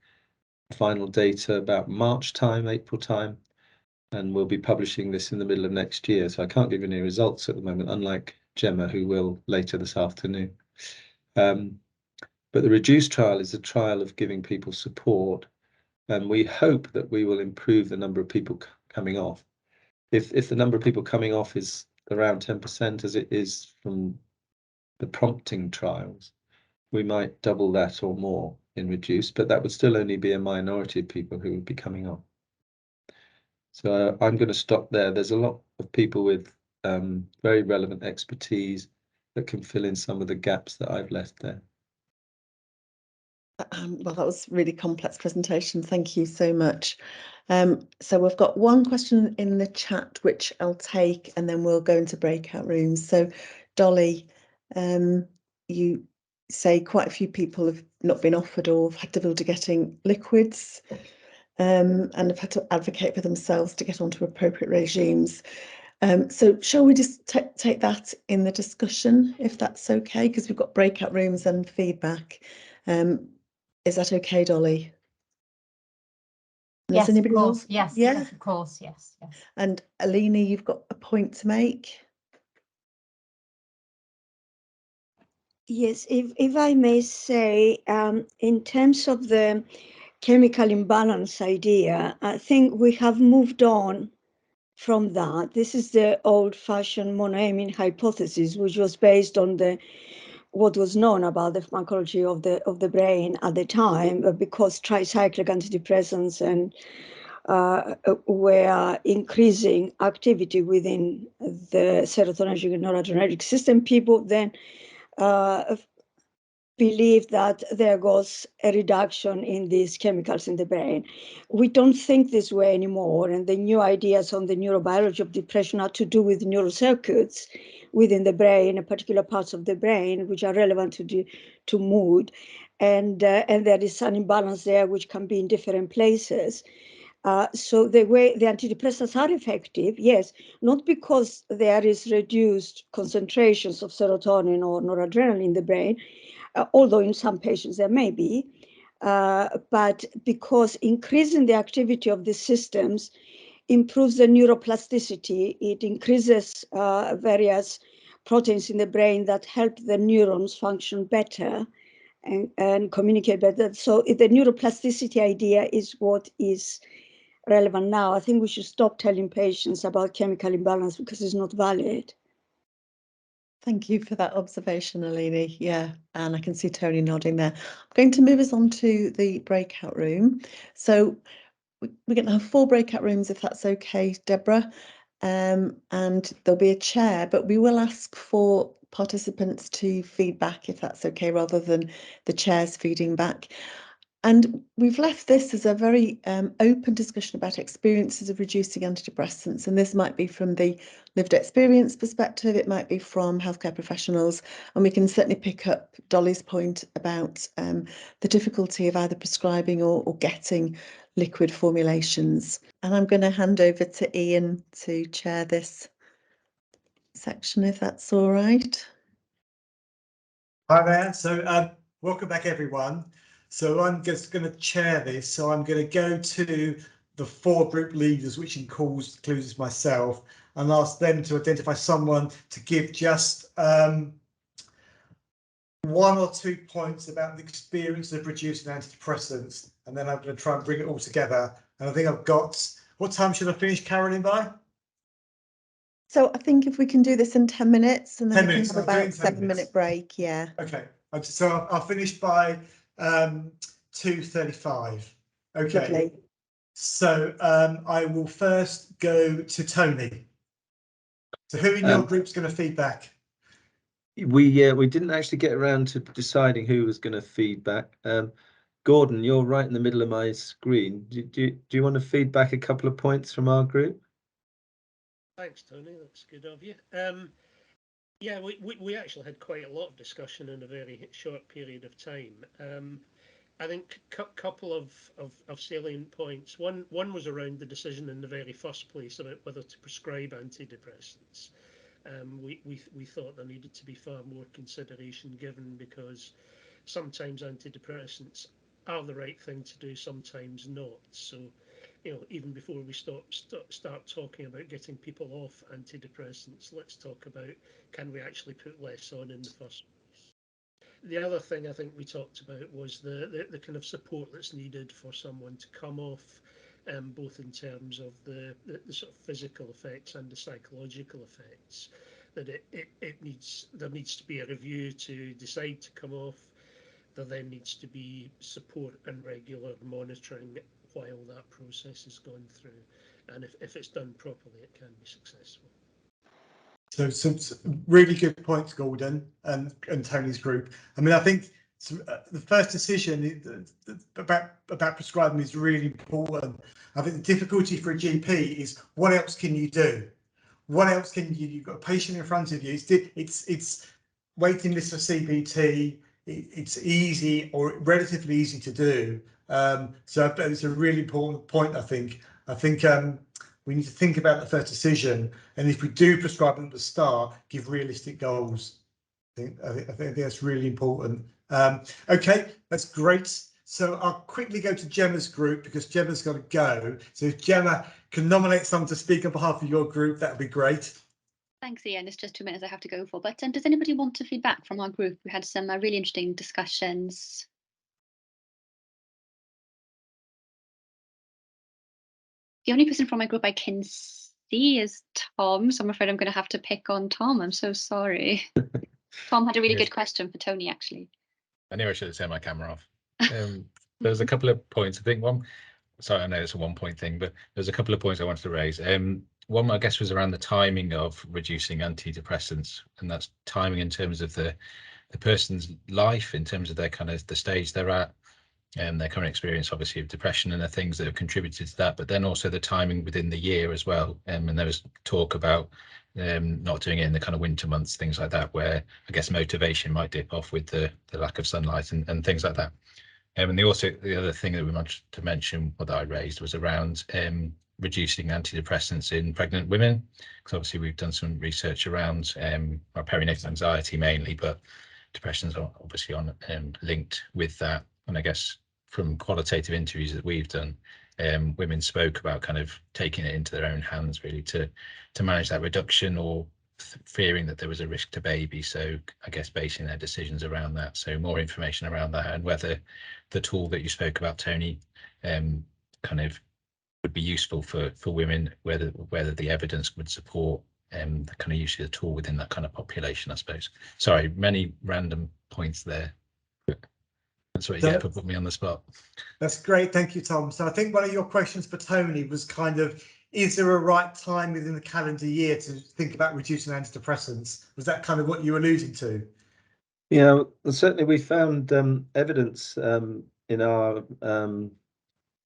final data about March time, April time, and we'll be publishing this in the middle of next year. So I can't give you any results at the moment, unlike Gemma, who will later this afternoon. But the Reduce trial is a trial of giving people support and we hope that we will improve the number of people coming off. If the number of people coming off is around 10%, as it is from the prompting trials, we might double that or more in reduce, but that would still only be a minority of people who would be coming off. So I'm going to stop there. There's a lot of people with very relevant expertise that can fill in some of the gaps that I've left there. Well, that was a really complex presentation. Thank you so much. So we've got one question in the chat, which I'll take, and then we'll go into breakout rooms. So Dolly, you say quite a few people have not been offered or have had difficulty getting liquids, and have had to advocate for themselves to get onto appropriate regimes. So shall we just take that in the discussion, if that's okay? Because we've got breakout rooms and feedback. Is that okay, Dolly? Yes, of course. Else? Yes, Yeah? yes, of course. Yes, yes. And Alina, you've got a point to make? Yes, if I may say, in terms of the chemical imbalance idea, I think we have moved on from that. This is the old-fashioned monoaming hypothesis, which was based on what was known about the pharmacology of the brain at the time, because tricyclic antidepressants and were increasing activity within the serotonergic and noradrenergic system. People then believe that there was a reduction in these chemicals in the brain. We don't think this way anymore, and the new ideas on the neurobiology of depression are to do with neurocircuits within the brain, particular parts of the brain, which are relevant to mood, and there is an imbalance there which can be in different places. So the way the antidepressants are effective, yes, not because there is reduced concentrations of serotonin or noradrenaline in the brain, although in some patients there may be, but because increasing the activity of the systems improves the neuroplasticity. It increases various proteins in the brain that help the neurons function better and communicate better. So the neuroplasticity idea is what is relevant now. I think we should stop telling patients about chemical imbalance because it's not valid. Thank you for that observation, Alina. Yeah, and I can see Tony nodding there. I'm going to move us on to the breakout room. So we're going to have 4 breakout rooms, if that's okay, Deborah. And there'll be a chair, but we will ask for participants to feed back, if that's okay, rather than the chairs feeding back. And we've left this as a very open discussion about experiences of reducing antidepressants. And this might be from the lived experience perspective, it might be from healthcare professionals. And we can certainly pick up Dolly's point about the difficulty of either prescribing or getting liquid formulations. And I'm going to hand over to Ian to chair this section, if that's all right. Hi there. So welcome back, everyone. So I'm just going to chair this. So I'm going to go to the 4 group leaders, which includes myself, and ask them to identify someone to give just 1 or 2 points about the experience of reducing antidepressants, and then I'm going to try and bring it all together. And I think I've got, what time should I finish, Carolyn, by? So I think if we can do this in 10 minutes, and then 10 we can minutes. have about a 7-minute break, yeah. Okay, so I'll finish by 2:35. Okay. Lovely. So I will first go to Tony. So who in your group's going to feed back? We didn't actually get around to deciding who was going to feed back. Gordon, you're right in the middle of my screen. Do you want to feed back a couple of points from our group? Thanks, Tony. That's good of you. Yeah, we actually had quite a lot of discussion in a very short period of time. I think a couple of salient points. One was around the decision in the very first place about whether to prescribe antidepressants. We thought there needed to be far more consideration given, because sometimes antidepressants are the right thing to do, sometimes not. So, even before we start talking about getting people off antidepressants, let's talk about, can we actually put less on in the first place? The other thing I think we talked about was the kind of support that's needed for someone to come off, both in terms of the sort of physical effects and the psychological effects. That there needs to be a review to decide to come off. There then needs to be support and regular monitoring while that process is going through. And if it's done properly, it can be successful. So some really good points, Gordon and Tony's group. I mean, I think the first decision about prescribing is really important. I think the difficulty for a GP is what else can you do? What else can you? You've got a patient in front of you. It's waiting list for CBT. It's easy or relatively easy to do. So it's a really important point. I think we need to think about the first decision, and if we do prescribe them at the start, give realistic goals. I think that's really important. Okay, that's great. So I'll quickly go to Gemma's group because Gemma's got to go. So if Gemma can nominate someone to speak on behalf of your group, that would be great. Thanks, Ian. It's just 2 minutes I have to go for. But does anybody want to feedback from our group? We had some really interesting discussions. The only person from my group I can see is Tom, so I'm afraid I'm going to have to pick on Tom. I'm so sorry. Tom had a really good question for Tony, actually. I knew I should have turned my camera off. There's a couple of points. I think one, sorry, I know it's a 1 point thing, but there's a couple of points I wanted to raise. One, I guess, was around the timing of reducing antidepressants, and that's timing in terms of the person's life, in terms of their kind of the stage they're at, and their current experience, obviously, of depression, and the things that have contributed to that, but then also the timing within the year as well. And there was talk about not doing it in the kind of winter months, things like that, where I guess motivation might dip off with the lack of sunlight and things like that. And the other thing that we wanted to mention, what I raised, was around reducing antidepressants in pregnant women, because obviously we've done some research around perinatal anxiety mainly, but depression's obviously linked with that. And I guess from qualitative interviews that we've done, women spoke about kind of taking it into their own hands, really, to manage that reduction, or fearing that there was a risk to baby. So I guess basing their decisions around that. So more information around that, and whether the tool that you spoke about, Tony, kind of would be useful for women, whether the evidence would support the kind of use of the tool within that kind of population, I suppose. Sorry, many random points there. That's what you get for putting me on the spot. That's great. Thank you, Tom. So I think one of your questions for Tony was kind of, is there a right time within the calendar year to think about reducing antidepressants? Was that kind of what you were alluding to? Yeah, certainly we found evidence in our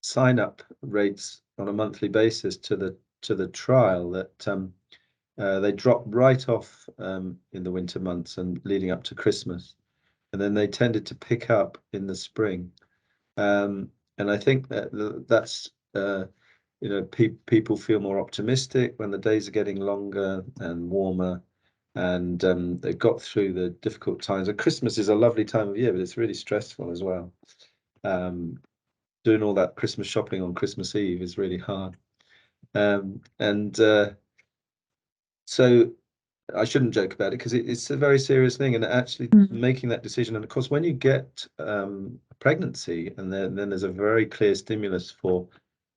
sign-up rates on a monthly basis to the trial that they dropped right off in the winter months and leading up to Christmas, and then they tended to pick up in the spring. And I think that's you know, people feel more optimistic when the days are getting longer and warmer, and they've got through the difficult times. And Christmas is a lovely time of year, but it's really stressful as well. Doing all that Christmas shopping on Christmas Eve is really hard. So I shouldn't joke about it, because it's a very serious thing, and actually making that decision. And of course, when you get a pregnancy, and then there's a very clear stimulus for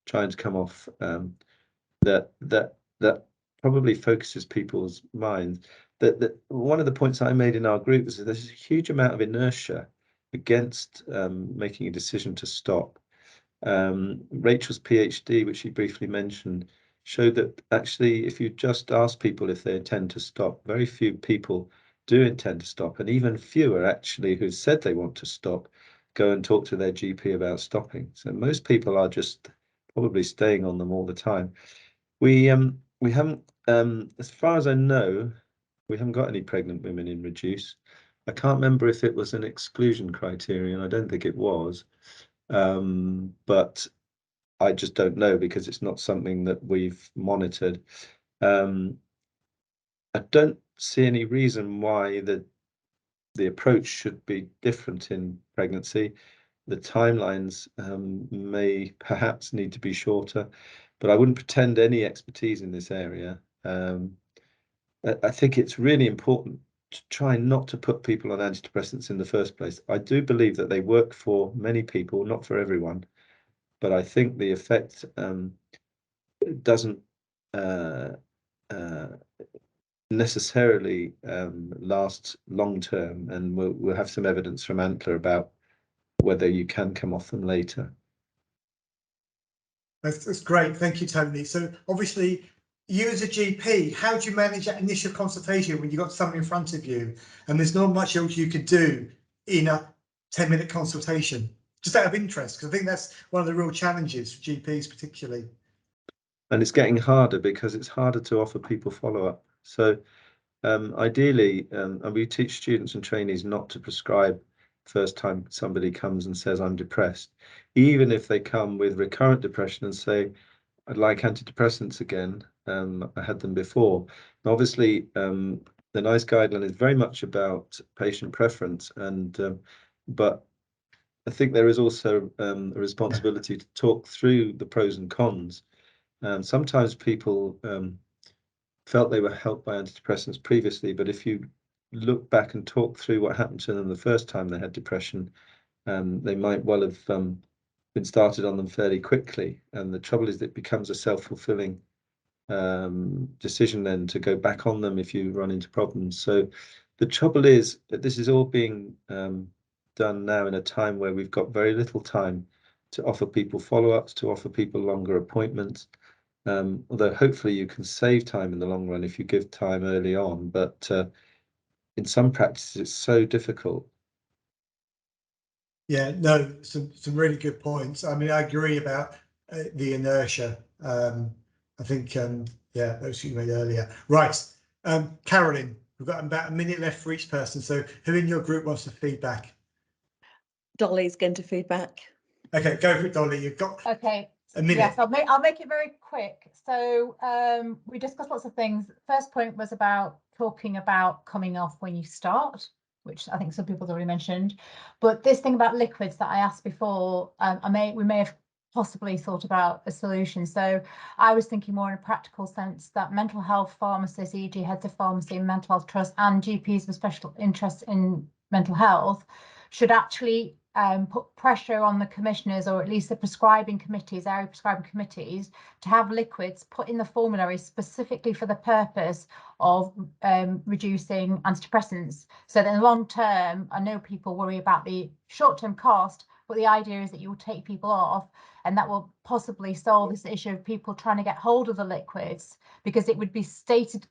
trying to come off, that probably focuses people's minds. That one of the points I made in our group was that there's a huge amount of inertia against making a decision to stop. Rachel's PhD, which she briefly mentioned, showed that actually, if you just ask people if they intend to stop, very few people do intend to stop, and even fewer actually who said they want to stop go and talk to their GP about stopping. So most people are just probably staying on them all the time. We haven't, as far as I know, we haven't got any pregnant women in Reduce. I can't remember if it was an exclusion criterion. I don't think it was, but I just don't know, because it's not something that we've monitored. I don't see any reason why the approach should be different in pregnancy. The timelines may perhaps need to be shorter, but I wouldn't pretend any expertise in this area. I think it's really important to try not to put people on antidepressants in the first place. I do believe that they work for many people, not for everyone, but I think the effect doesn't necessarily last long term, and we'll have some evidence from Antler about whether you can come off them later. That's great, thank you, Tony. So obviously, you as a GP, how do you manage that initial consultation when you've got someone in front of you and there's not much else you could do in a 10-minute consultation? Just out of interest, because I think that's one of the real challenges for GPs particularly. And it's getting harder because it's harder to offer people follow-up. So ideally, and we teach students and trainees not to prescribe first time somebody comes and says, I'm depressed. Even if they come with recurrent depression and say, I'd like antidepressants again, I had them before. And obviously, the NICE guideline is very much about patient preference, and but I think there is also a responsibility to talk through the pros and cons. Sometimes people felt they were helped by antidepressants previously, but if you look back and talk through what happened to them the first time they had depression, they might well have been started on them fairly quickly. And the trouble is that it becomes a self-fulfilling decision then to go back on them if you run into problems. So the trouble is that this is all being done now in a time where we've got very little time to offer people follow-ups, to offer people longer appointments. Although hopefully you can save time in the long run if you give time early on, but in some practices it's so difficult. Yeah, no, some really good points. I mean, I agree about the inertia. I think, yeah, those you made earlier. Right, Carolyn, we've got about a minute left for each person. So who in your group wants to feedback? Dolly's going to feedback. Okay, go for it, Dolly. You've got a minute. Yes, I'll make it very quick. So we discussed lots of things. First point was about talking about coming off when you start, which I think some people have already mentioned. But this thing about liquids that I asked before, we may have possibly thought about a solution. So I was thinking more in a practical sense that mental health pharmacists, e.g. heads of pharmacy and mental health trust, and GPs with special interest in mental health should actually put pressure on the commissioners, or at least the prescribing committees, area prescribing committees, to have liquids put in the formulary specifically for the purpose of reducing antidepressants. So that in the long term, I know people worry about the short-term cost, but the idea is that you will take people off, and that will possibly solve this issue of people trying to get hold of the liquids, because it would be stated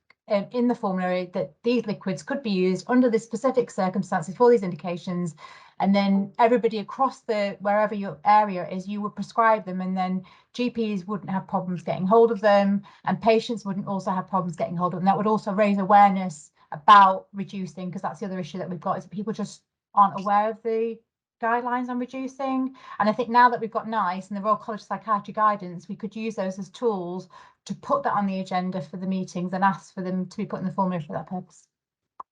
in the formulary that these liquids could be used under the specific circumstances for these indications, and then everybody across wherever your area is, you would prescribe them, and then GPs wouldn't have problems getting hold of them, and patients wouldn't also have problems getting hold of them. That would also raise awareness about reducing, because that's the other issue that we've got, is that people just aren't aware of the guidelines on reducing. And I think now that we've got NICE and the Royal College of Psychiatry guidance, we could use those as tools to put that on the agenda for the meetings and ask for them to be put in the formulary for that purpose.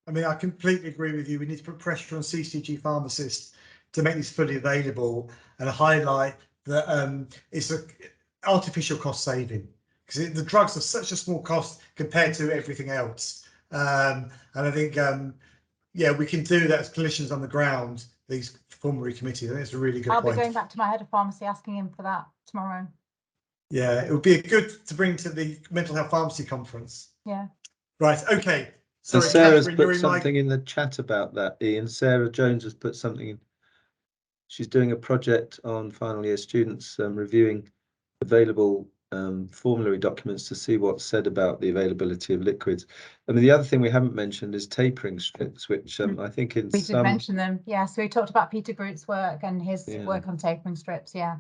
I mean, I completely agree with you. We need to put pressure on CCG pharmacists to make this fully available and highlight that it's an artificial cost saving, because the drugs are such a small cost compared to everything else. And I think, yeah, we can do that as clinicians on the ground, these formulary committees. I think it's a really good point. I'll be going back to my head of pharmacy asking him for that tomorrow. Yeah, it would be good to bring to the mental health pharmacy conference. Yeah. Right, okay. So Sorry, Sarah's Catherine, put something in the chat about that, Ian. Sarah Jones has put something in. She's doing a project on final year students reviewing available formulary documents to see what's said about the availability of liquids. I mean, the other thing we haven't mentioned is tapering strips, which I think in we did mention them. Yeah, so we talked about Peter Groot's work and his work on tapering strips. Yeah.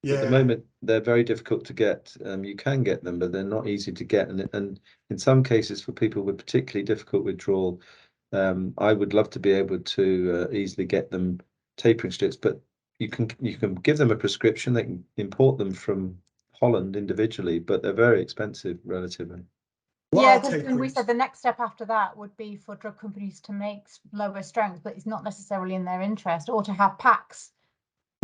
At the moment, they're very difficult to get. You can get them, but they're not easy to get. And in some cases, for people with particularly difficult withdrawal, I would love to be able to easily get them tapering strips. But you can give them a prescription. They can import them from Holland individually, but they're very expensive relatively. And we said the next step after that would be for drug companies to make lower strength, but it's not necessarily in their interest, or to have packs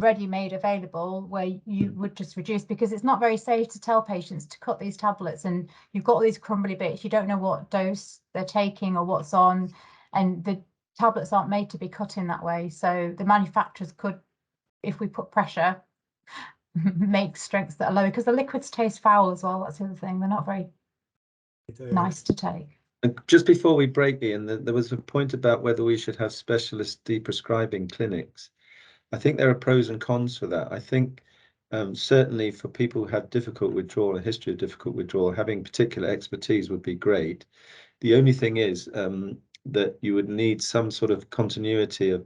ready-made available where you would just reduce, because it's not very safe to tell patients to cut these tablets and you've got all these crumbly bits, you don't know what dose they're taking or what's on, and the tablets aren't made to be cut in that way. So the manufacturers could, if we put pressure, make strengths that are lower, because the liquids taste foul as well. That's the other thing, they're not very nice to take. And just before we break, Ian, there was a point about whether we should have specialist deprescribing clinics. I think there are pros and cons for that. I think certainly for people who have difficult withdrawal, a history of difficult withdrawal, having particular expertise would be great. The only thing is that you would need some sort of continuity of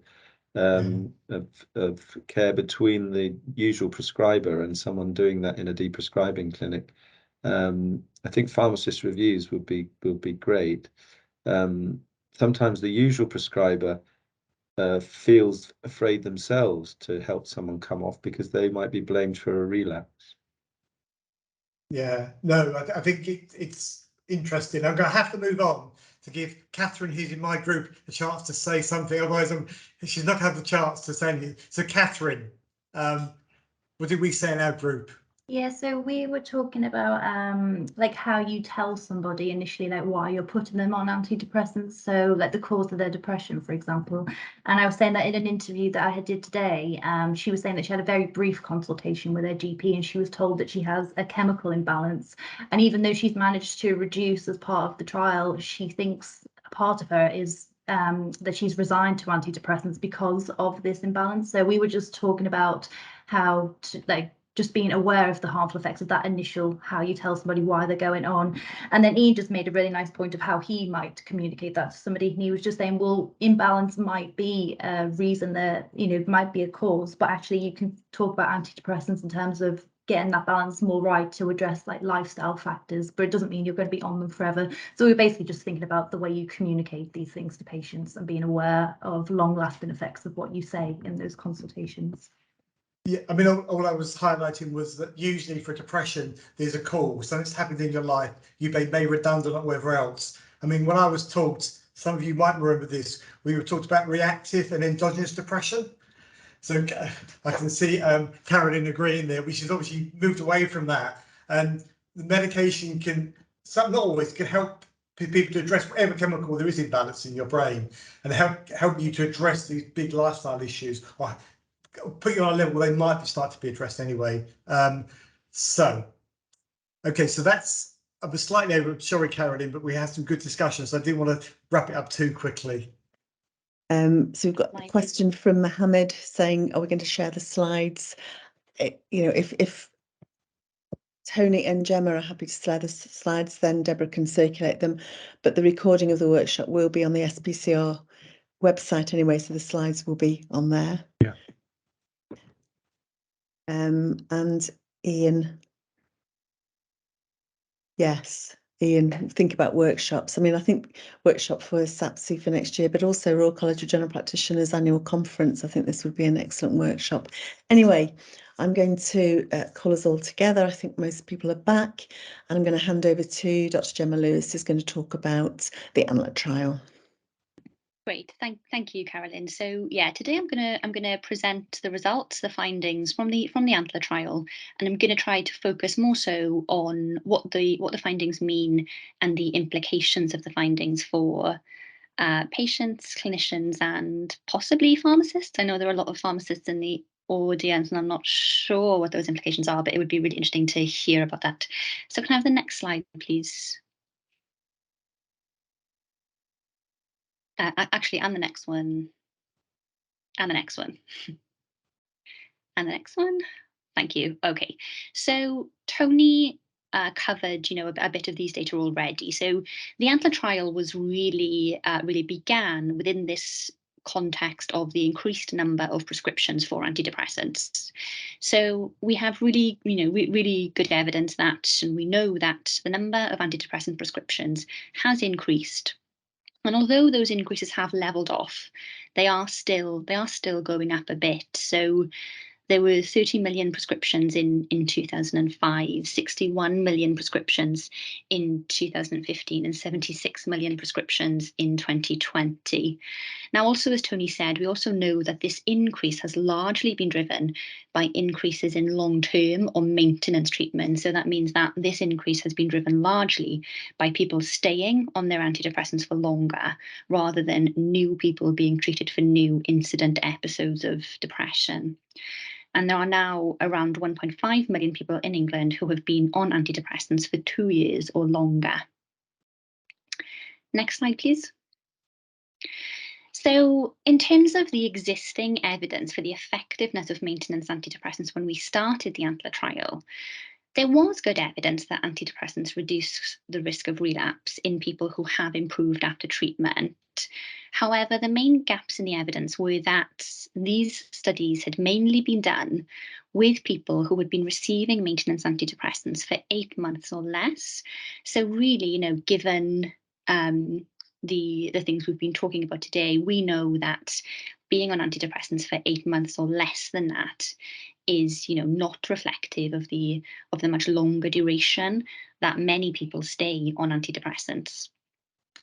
care between the usual prescriber and someone doing that in a deprescribing clinic. I think pharmacist reviews would be great. Sometimes the usual prescriber feels afraid themselves to help someone come off because they might be blamed for a relapse. Yeah, no, I think it's interesting. I'm going to have to move on to give Catherine, who's in my group, a chance to say something. Otherwise, she's not going to have the chance to say anything. So, Catherine, what did we say in our group? Yeah, so we were talking about like how you tell somebody initially like why you're putting them on antidepressants, so like the cause of their depression, for example. And I was saying that in an interview that I did today, she was saying that she had a very brief consultation with her GP and she was told that she has a chemical imbalance. And even though she's managed to reduce as part of the trial, she thinks a part of her is that she's resigned to antidepressants because of this imbalance. So we were just talking about how to like just being aware of the harmful effects of that initial, how you tell somebody why they're going on. And then Ian just made a really nice point of how he might communicate that to somebody. And he was just saying, well, imbalance might be a reason that, you know, might be a cause, but actually you can talk about antidepressants in terms of getting that balance more right to address like lifestyle factors, but it doesn't mean you're going to be on them forever. So we're basically just thinking about the way you communicate these things to patients and being aware of long-lasting effects of what you say in those consultations. Yeah, I mean, all I was highlighting was that usually for depression, there's a cause, something's happened in your life, you've been made redundant or whatever else. I mean, when I was taught, some of you might remember this, we were talked about reactive and endogenous depression. So I can see Carolyn agreeing there, which is obviously moved away from that. And the medication can, not always, can help people to address whatever chemical there is imbalance in your brain and help you to address these big lifestyle issues, or put you on a level where they might start to be addressed anyway. So that's, I was slightly over, sorry Carolyn, but we had some good discussions, so I didn't want to wrap it up too quickly. So we've got a question from Mohammed saying, are we going to share the slides? You know, if Tony and Gemma are happy to share the slides, then Deborah can circulate them, but the recording of the workshop will be on the SPCR website anyway, so the slides will be on there. Yeah. And Ian, yes, Ian, think about workshops. I mean, I think workshop for SAPSI for next year, but also Royal College of General Practitioners annual conference. I think this would be an excellent workshop. Anyway, I'm going to call us all together. I think most people are back, and I'm going to hand over to Dr. Gemma Lewis, who's going to talk about the Antler trial. Great, thank you, Carolyn. So yeah, today I'm gonna present the results, the findings from the Antler trial, and I'm gonna try to focus more so on what the findings mean and the implications of the findings for patients, clinicians, and possibly pharmacists. I know there are a lot of pharmacists in the audience, and I'm not sure what those implications are, but it would be really interesting to hear about that. So can I have the next slide, please? Actually, and the next one, and the next one, and the next one. Thank you. Okay, so Tony covered, a bit of these data already. So the Antler trial was really began within this context of the increased number of prescriptions for antidepressants. So we have really, really good evidence that, and we know that the number of antidepressant prescriptions has increased. And although those increases have leveled off, they are still going up a bit. So There were 30 million prescriptions in 2005, 61 million prescriptions in 2015, and 76 million prescriptions in 2020. Now, also, as Tony said, we also know that this increase has largely been driven by increases in long-term or maintenance treatment. So that means that this increase has been driven largely by people staying on their antidepressants for longer, rather than new people being treated for new incident episodes of depression. And there are now around 1.5 million people in England who have been on antidepressants for 2 years or longer. Next slide, please. So in terms of the existing evidence for the effectiveness of maintenance antidepressants when we started the Antler trial, there was good evidence that antidepressants reduce the risk of relapse in people who have improved after treatment. However, the main gaps in the evidence were that these studies had mainly been done with people who had been receiving maintenance antidepressants for 8 months or less. So really, given the things we've been talking about today, we know that being on antidepressants for 8 months or less than that is, not reflective of the much longer duration that many people stay on antidepressants.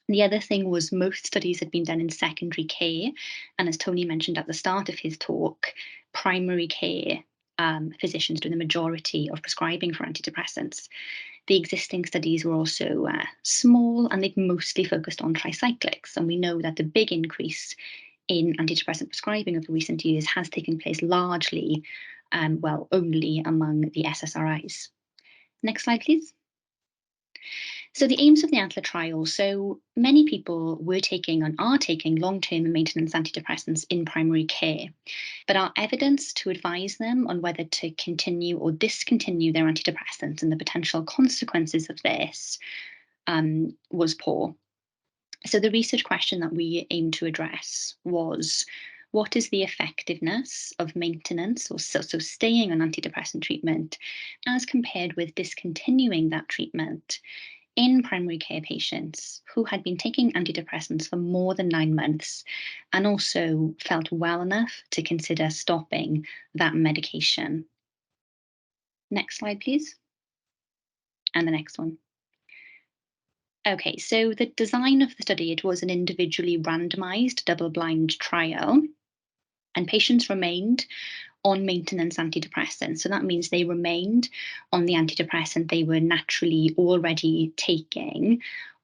The other thing was most studies had been done in secondary care, and as Tony mentioned at the start of his talk, primary care physicians do the majority of prescribing for antidepressants. The existing studies were also small, and they'd mostly focused on tricyclics, and we know that the big increase in antidepressant prescribing over recent years has taken place largely, only among the SSRIs. Next slide, please. So the aims of the Antler trial, so many people were taking and are taking long-term maintenance antidepressants in primary care, but our evidence to advise them on whether to continue or discontinue their antidepressants and the potential consequences of this was poor. So the research question that we aimed to address was, what is the effectiveness of maintenance, or so staying on antidepressant treatment, as compared with discontinuing that treatment in primary care patients who had been taking antidepressants for more than 9 months and also felt well enough to consider stopping that medication. Next slide, please. And the next one. Okay, so the design of the study, it was an individually randomized double-blind trial, and patients remained on maintenance antidepressants. So that means they remained on the antidepressant they were naturally already taking,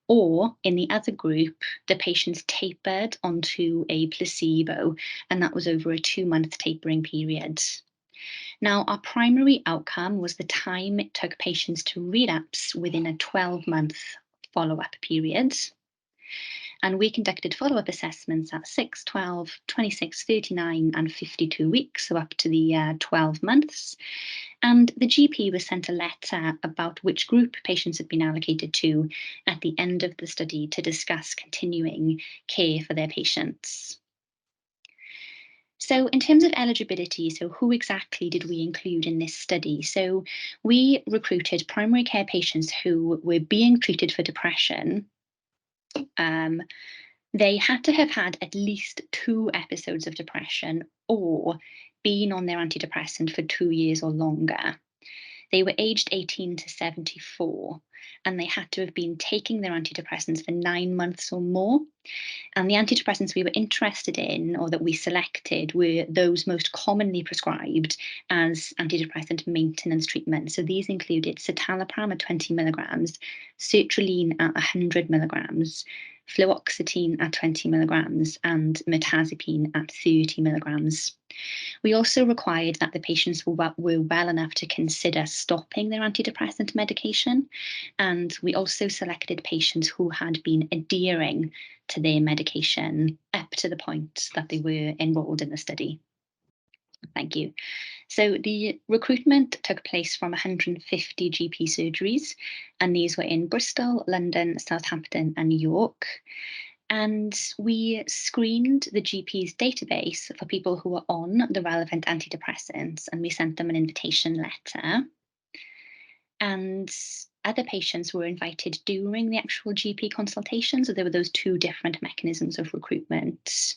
or in the other group, the patients tapered onto a placebo, and that was over a 2-month tapering period. Now, our primary outcome was the time it took patients to relapse within a 12-month follow-up period. And we conducted follow-up assessments at 6, 12, 26, 39, and 52 weeks, so up to the 12 months. And the GP was sent a letter about which group patients had been allocated to at the end of the study to discuss continuing care for their patients. So in terms of eligibility, so who exactly did we include in this study? So we recruited primary care patients who were being treated for depression. They had to have had at least 2 episodes of depression or been on their antidepressant for 2 years or longer. They were aged 18 to 74, and they had to have been taking their antidepressants for 9 months or more. And the antidepressants we were interested in, or that we selected, were those most commonly prescribed as antidepressant maintenance treatment. So these included citalopram at 20 milligrams, sertraline at 100 milligrams, fluoxetine at 20 milligrams, and mirtazapine at 30 milligrams. We also required that the patients were well enough to consider stopping their antidepressant medication, and we also selected patients who had been adhering to their medication up to the point that they were enrolled in the study. Thank you. So the recruitment took place from 150 GP surgeries, and these were in Bristol, London, Southampton, and New York. And we screened the GP's database for people who were on the relevant antidepressants, and we sent them an invitation letter. And other patients were invited during the actual GP consultation, so there were those 2 different mechanisms of recruitment.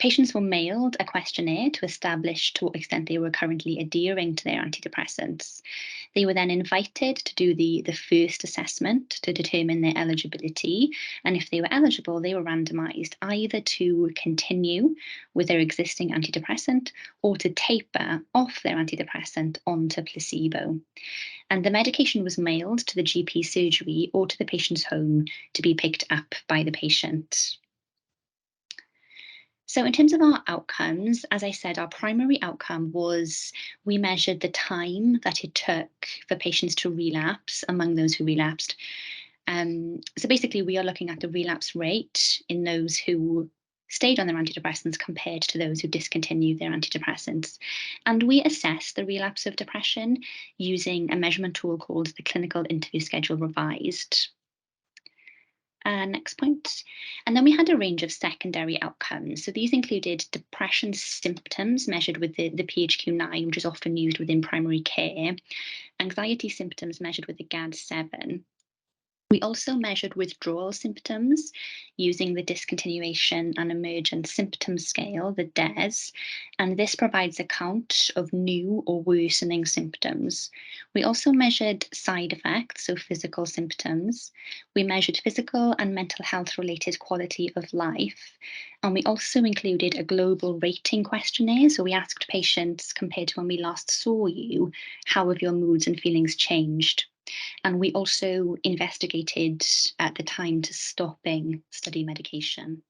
Patients were mailed a questionnaire to establish to what extent they were currently adhering to their antidepressants. They were then invited to do the first assessment to determine their eligibility, and if they were eligible, they were randomized either to continue with their existing antidepressant or to taper off their antidepressant onto placebo. And the medication was mailed to the GP surgery or to the patient's home to be picked up by the patient. So in terms of our outcomes, as I said, our primary outcome was we measured the time that it took for patients to relapse among those who relapsed. So basically, we are looking at the relapse rate in those who stayed on their antidepressants compared to those who discontinued their antidepressants. And we assessed the relapse of depression using a measurement tool called the Clinical Interview Schedule Revised. Next point. And then we had a range of secondary outcomes. So these included depression symptoms measured with the PHQ-9, which is often used within primary care, anxiety symptoms measured with the GAD-7. We also measured withdrawal symptoms using the Discontinuation and Emergent Symptom Scale, the DES, and this provides a count of new or worsening symptoms. We also measured side effects, so physical symptoms. We measured physical and mental health related quality of life, and we also included a global rating questionnaire. So we asked patients, compared to when we last saw you, how have your moods and feelings changed? And we also investigated at the time to stopping study medication.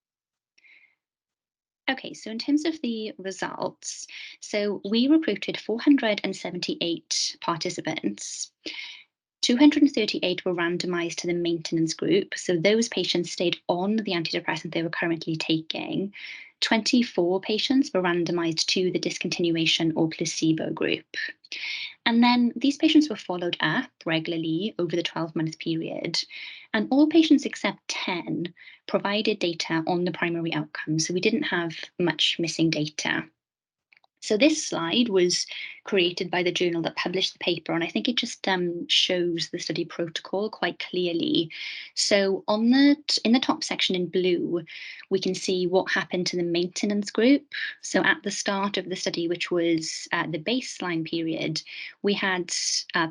Okay, so in terms of the results, so we recruited 478 participants. 238 were randomized to the maintenance group. So those patients stayed on the antidepressant they were currently taking. 24 patients were randomized to the discontinuation or placebo group. And then these patients were followed up regularly over the 12-month period. And all patients except 10 provided data on the primary outcome. So we didn't have much missing data. So this slide was created by the journal that published the paper, and I think it just shows the study protocol quite clearly. So in the top section in blue, we can see what happened to the maintenance group. So at the start of the study, which was the baseline period, we had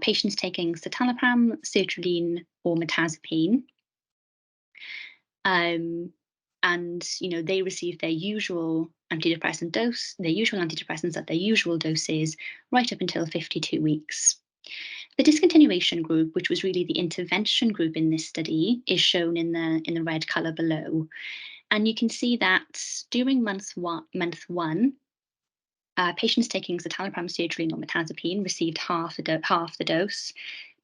patients taking citalopram, sertraline, or mirtazapine. And they received their usual antidepressant dose, their usual antidepressants at their usual doses, right up until 52 weeks. The discontinuation group, which was really the intervention group in this study, is shown in the red colour below. And you can see that during month one, patients taking citalopram, sertraline, or mirtazapine received half the dose.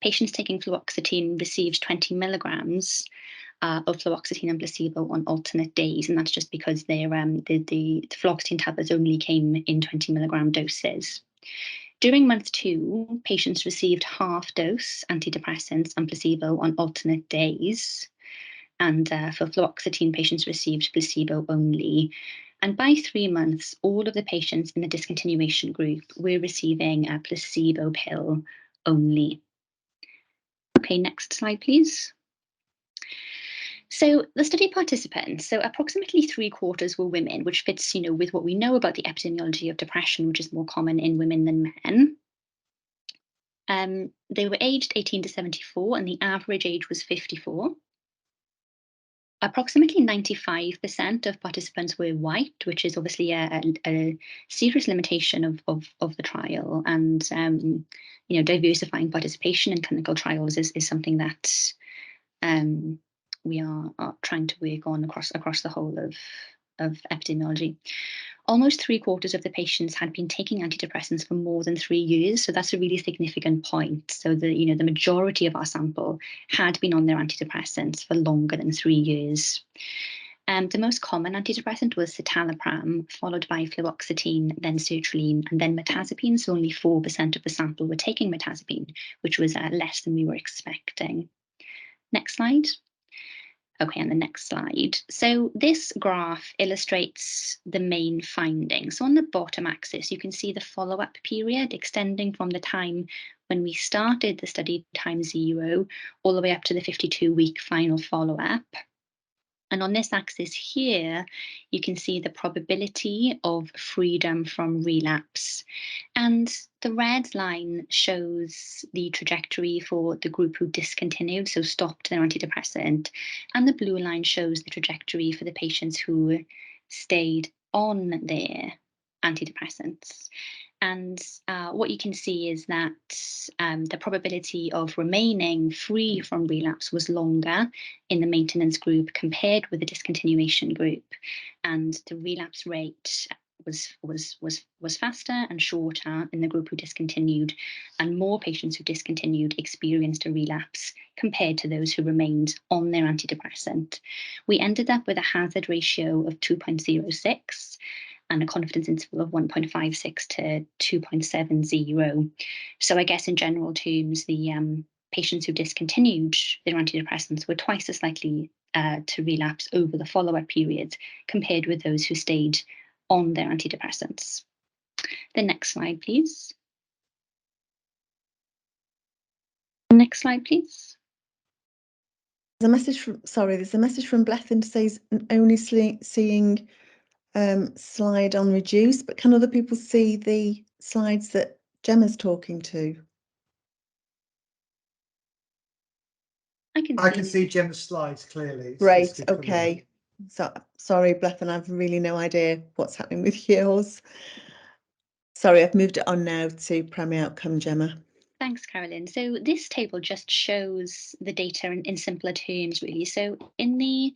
Patients taking fluoxetine received 20 milligrams of fluoxetine and placebo on alternate days, and that's just because the fluoxetine tablets only came in 20 milligram doses. During month 2, patients received half-dose antidepressants and placebo on alternate days, and for fluoxetine, patients received placebo only. And by 3 months, all of the patients in the discontinuation group were receiving a placebo pill only. Okay, next slide, please. So the study participants, so approximately 3/4 were women, which fits, with what we know about the epidemiology of depression, which is more common in women than men. They were aged 18 to 74, and the average age was 54. Approximately 95% of participants were white, which is obviously a serious limitation of the trial. And diversifying participation in clinical trials is something that we are trying to work on across the whole of epidemiology. Almost 3/4 of the patients had been taking antidepressants for more than 3 years, so that's a really significant point. So the majority of our sample had been on their antidepressants for longer than 3 years. The most common antidepressant was citalopram, followed by fluoxetine, then sertraline, and then mirtazapine. So only 4% of the sample were taking mirtazapine, which was less than we were expecting. Next slide. Okay, and the next slide. So this graph illustrates the main findings. So on the bottom axis, you can see the follow-up period extending from the time when we started the study, time 0, all the way up to the 52-week final follow-up. And on this axis here, you can see the probability of freedom from relapse. And the red line shows the trajectory for the group who discontinued, so stopped their antidepressant. And the blue line shows the trajectory for the patients who stayed on their antidepressants. And what you can see is that the probability of remaining free from relapse was longer in the maintenance group compared with the discontinuation group. And the relapse rate was faster and shorter in the group who discontinued, and more patients who discontinued experienced a relapse compared to those who remained on their antidepressant. We ended up with a hazard ratio of 2.06 and a confidence interval of 1.56 to 2.70. So I guess in general terms, the patients who discontinued their antidepressants were twice as likely to relapse over the follow-up period compared with those who stayed on their antidepressants. The next slide, please. Next slide, please. There's a message from, sorry, there's a message from Blethen to say only seeing slide on reduce, but can other people see the slides that Gemma's talking to? I can see Gemma's slides clearly. Great, okay. So sorry, Blethen, I've really no idea what's happening with yours. Sorry, I've moved it on now to primary outcome, Gemma. Thanks, Carolyn. So this table just shows the data in simpler terms, really. So in the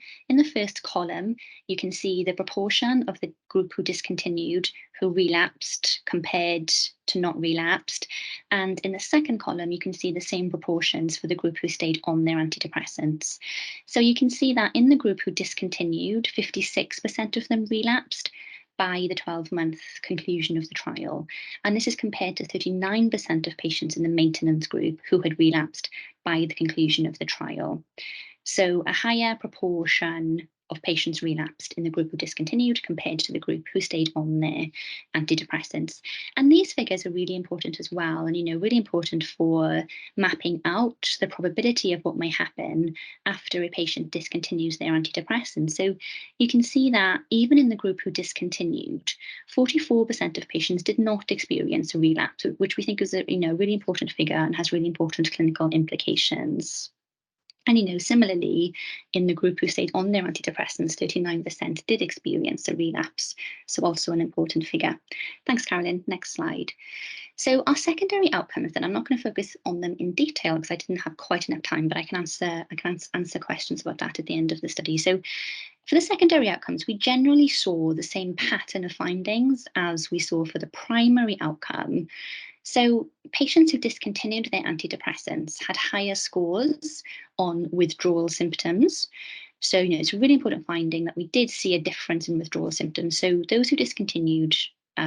first column, you can see the proportion of the group who discontinued, who relapsed compared to not relapsed. And in the second column, you can see the same proportions for the group who stayed on their antidepressants. So you can see that in the group who discontinued, 56% of them relapsed by the 12-month conclusion of the trial. And this is compared to 39% of patients in the maintenance group who had relapsed by the conclusion of the trial. So a higher proportion of patients relapsed in the group who discontinued compared to the group who stayed on their antidepressants. And these figures are really important as well, and really important for mapping out the probability of what may happen after a patient discontinues their antidepressants. So you can see that even in the group who discontinued, 44% of patients did not experience a relapse, which we think is a really important figure and has really important clinical implications. And similarly, in the group who stayed on their antidepressants, 39% did experience a relapse. So also an important figure. Thanks, Carolyn. Next slide. So our secondary outcomes, then I'm not going to focus on them in detail because I didn't have quite enough time, but I can answer questions about that at the end of the study. So for the secondary outcomes, we generally saw the same pattern of findings as we saw for the primary outcome. So patients who discontinued their antidepressants had higher scores on withdrawal symptoms. So, it's a really important finding that we did see a difference in withdrawal symptoms. So those who discontinued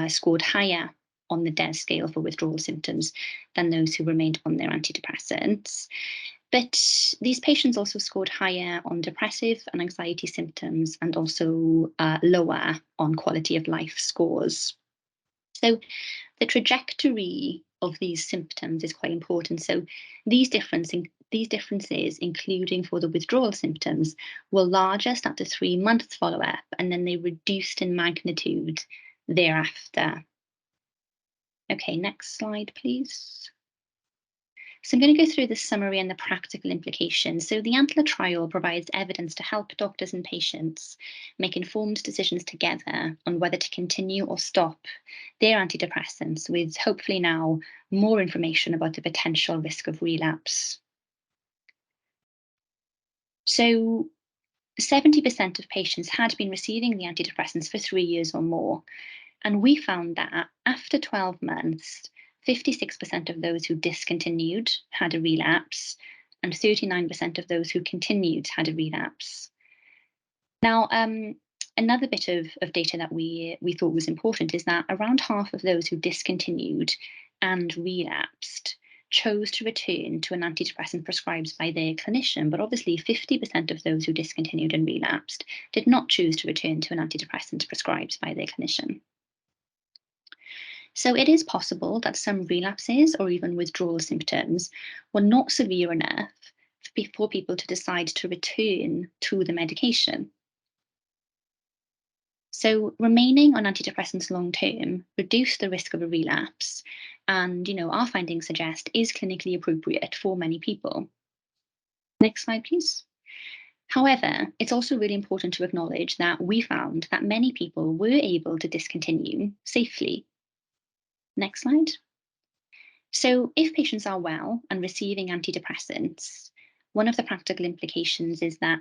scored higher on the DES scale for withdrawal symptoms than those who remained on their antidepressants. But these patients also scored higher on depressive and anxiety symptoms and also lower on quality of life scores. So the trajectory of these symptoms is quite important. So these differences, including for the withdrawal symptoms, were largest at the 3-month follow-up, and then they reduced in magnitude thereafter. Okay, next slide, please. So I'm going to go through the summary and the practical implications. So the Antler trial provides evidence to help doctors and patients make informed decisions together on whether to continue or stop their antidepressants, with hopefully now more information about the potential risk of relapse. So 70% of patients had been receiving the antidepressants for 3 years or more. And we found that after 12 months, 56% of those who discontinued had a relapse, and 39% of those who continued had a relapse. Now, another bit of data that we thought was important is that around half of those who discontinued and relapsed chose to return to an antidepressant prescribed by their clinician, but obviously 50% of those who discontinued and relapsed did not choose to return to an antidepressant prescribed by their clinician. So it is possible that some relapses or even withdrawal symptoms were not severe enough for people to decide to return to the medication. So remaining on antidepressants long term reduce the risk of a relapse, and our findings suggest is clinically appropriate for many people. Next slide, please. However, it's also really important to acknowledge that we found that many people were able to discontinue safely. Next slide. So if patients are well and receiving antidepressants, one of the practical implications is that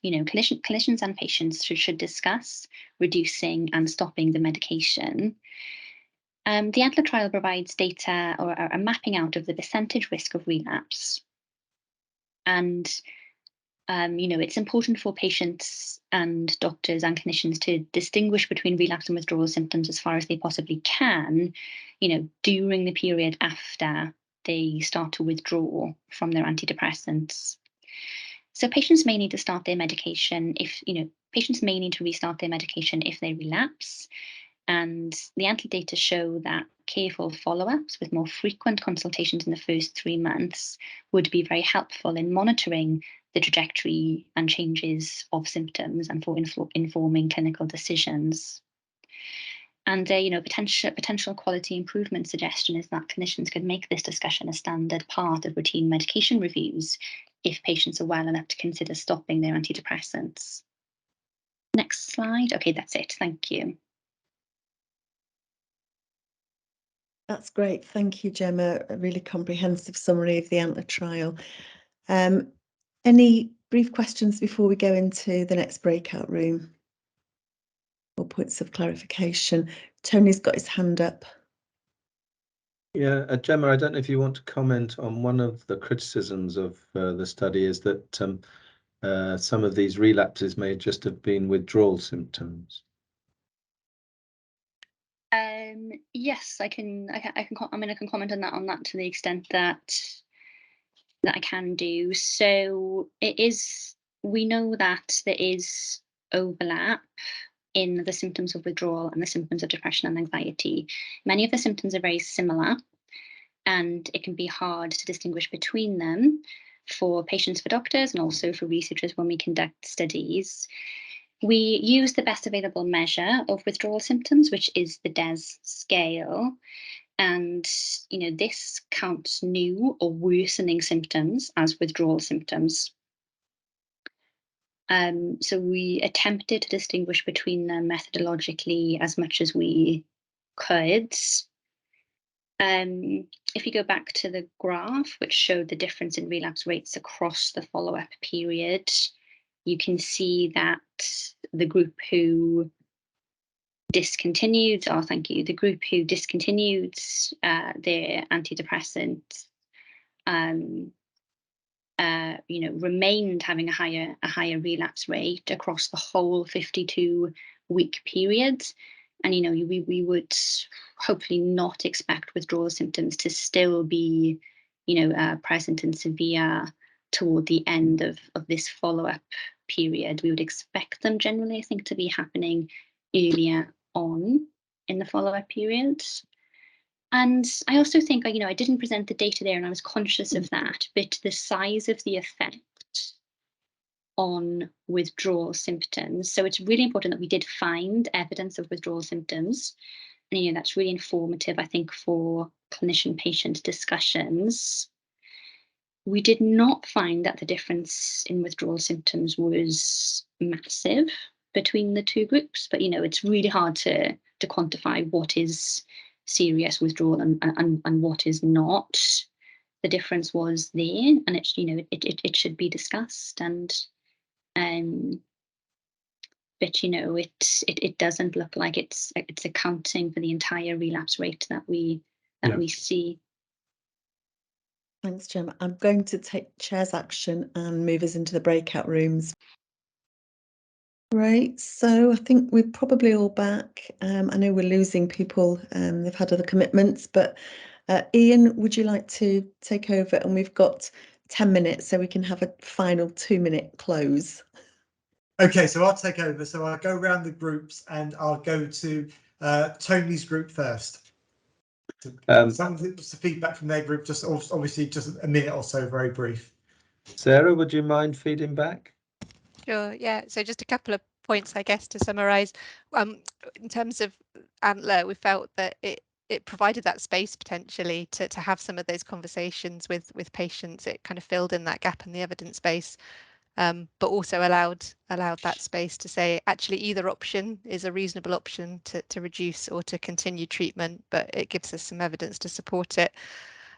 clinicians and patients should discuss reducing and stopping the medication. The Antler trial provides data or a mapping out of the percentage risk of relapse. And it's important for patients and doctors and clinicians to distinguish between relapse and withdrawal symptoms as far as they possibly can, during the period after they start to withdraw from their antidepressants. So patients may need to start their medication patients may need to restart their medication if they relapse. And the Antler data show that careful follow-ups with more frequent consultations in the first 3 months would be very helpful in monitoring the trajectory and changes of symptoms and for informing clinical decisions. And potential quality improvement suggestion is that clinicians could make this discussion a standard part of routine medication reviews if patients are well enough to consider stopping their antidepressants. Next slide. Okay, that's it. Thank you. That's great. Thank you, Gemma. A really comprehensive summary of the Antler trial. Any brief questions before we go into the next breakout room? Or points of clarification? Tony's got his hand up. Yeah, Gemma, I don't know if you want to comment on one of the criticisms of the study is that some of these relapses may just have been withdrawal symptoms. Yes, I can comment on that to the extent that I can do. So we know that there is overlap in the symptoms of withdrawal and the symptoms of depression and anxiety. Many of the symptoms are very similar, and it can be hard to distinguish between them for patients, for doctors, and also for researchers when we conduct studies. We use the best available measure of withdrawal symptoms, which is the DES scale. And this counts new or worsening symptoms as withdrawal symptoms. So we attempted to distinguish between them methodologically as much as we could. If you go back to the graph, which showed the difference in relapse rates across the follow-up period, you can see that the group who discontinued, the group who discontinued their antidepressant, remained having a higher relapse rate across the whole 52-week period. And we would hopefully not expect withdrawal symptoms to still be present and severe toward the end of this follow-up period. We would expect them generally, I think, to be happening earlier on in the follow-up period. And I also think, I didn't present the data there and I was conscious of that, but the size of the effect on withdrawal symptoms. So it's really important that we did find evidence of withdrawal symptoms. And that's really informative, I think, for clinician-patient discussions. We did not find that the difference in withdrawal symptoms was massive between the two groups, but it's really hard to quantify what is serious withdrawal and what is not. The difference was there, and it should be discussed. And but it doesn't look like it's accounting for the entire relapse rate that we see. Thanks, Gemma. I'm going to take chair's action and move us into the breakout rooms. Right, so I think we're probably all back. I know we're losing people, they've had other commitments, but Ian, would you like to take over? And we've got 10 minutes, so we can have a final 2-minute close. Okay, so I'll take over. So I'll go around the groups and I'll go to Tony's group first. Some feedback from their group, just obviously just a minute or so, very brief. Sarah, would you mind feeding back? Sure, yeah. So just a couple of points, I guess, to summarise. In terms of Antler, we felt that it provided that space potentially to have some of those conversations with patients. It kind of filled in that gap in the evidence base, but also allowed that space to say actually either option is a reasonable option to reduce or to continue treatment, but it gives us some evidence to support it.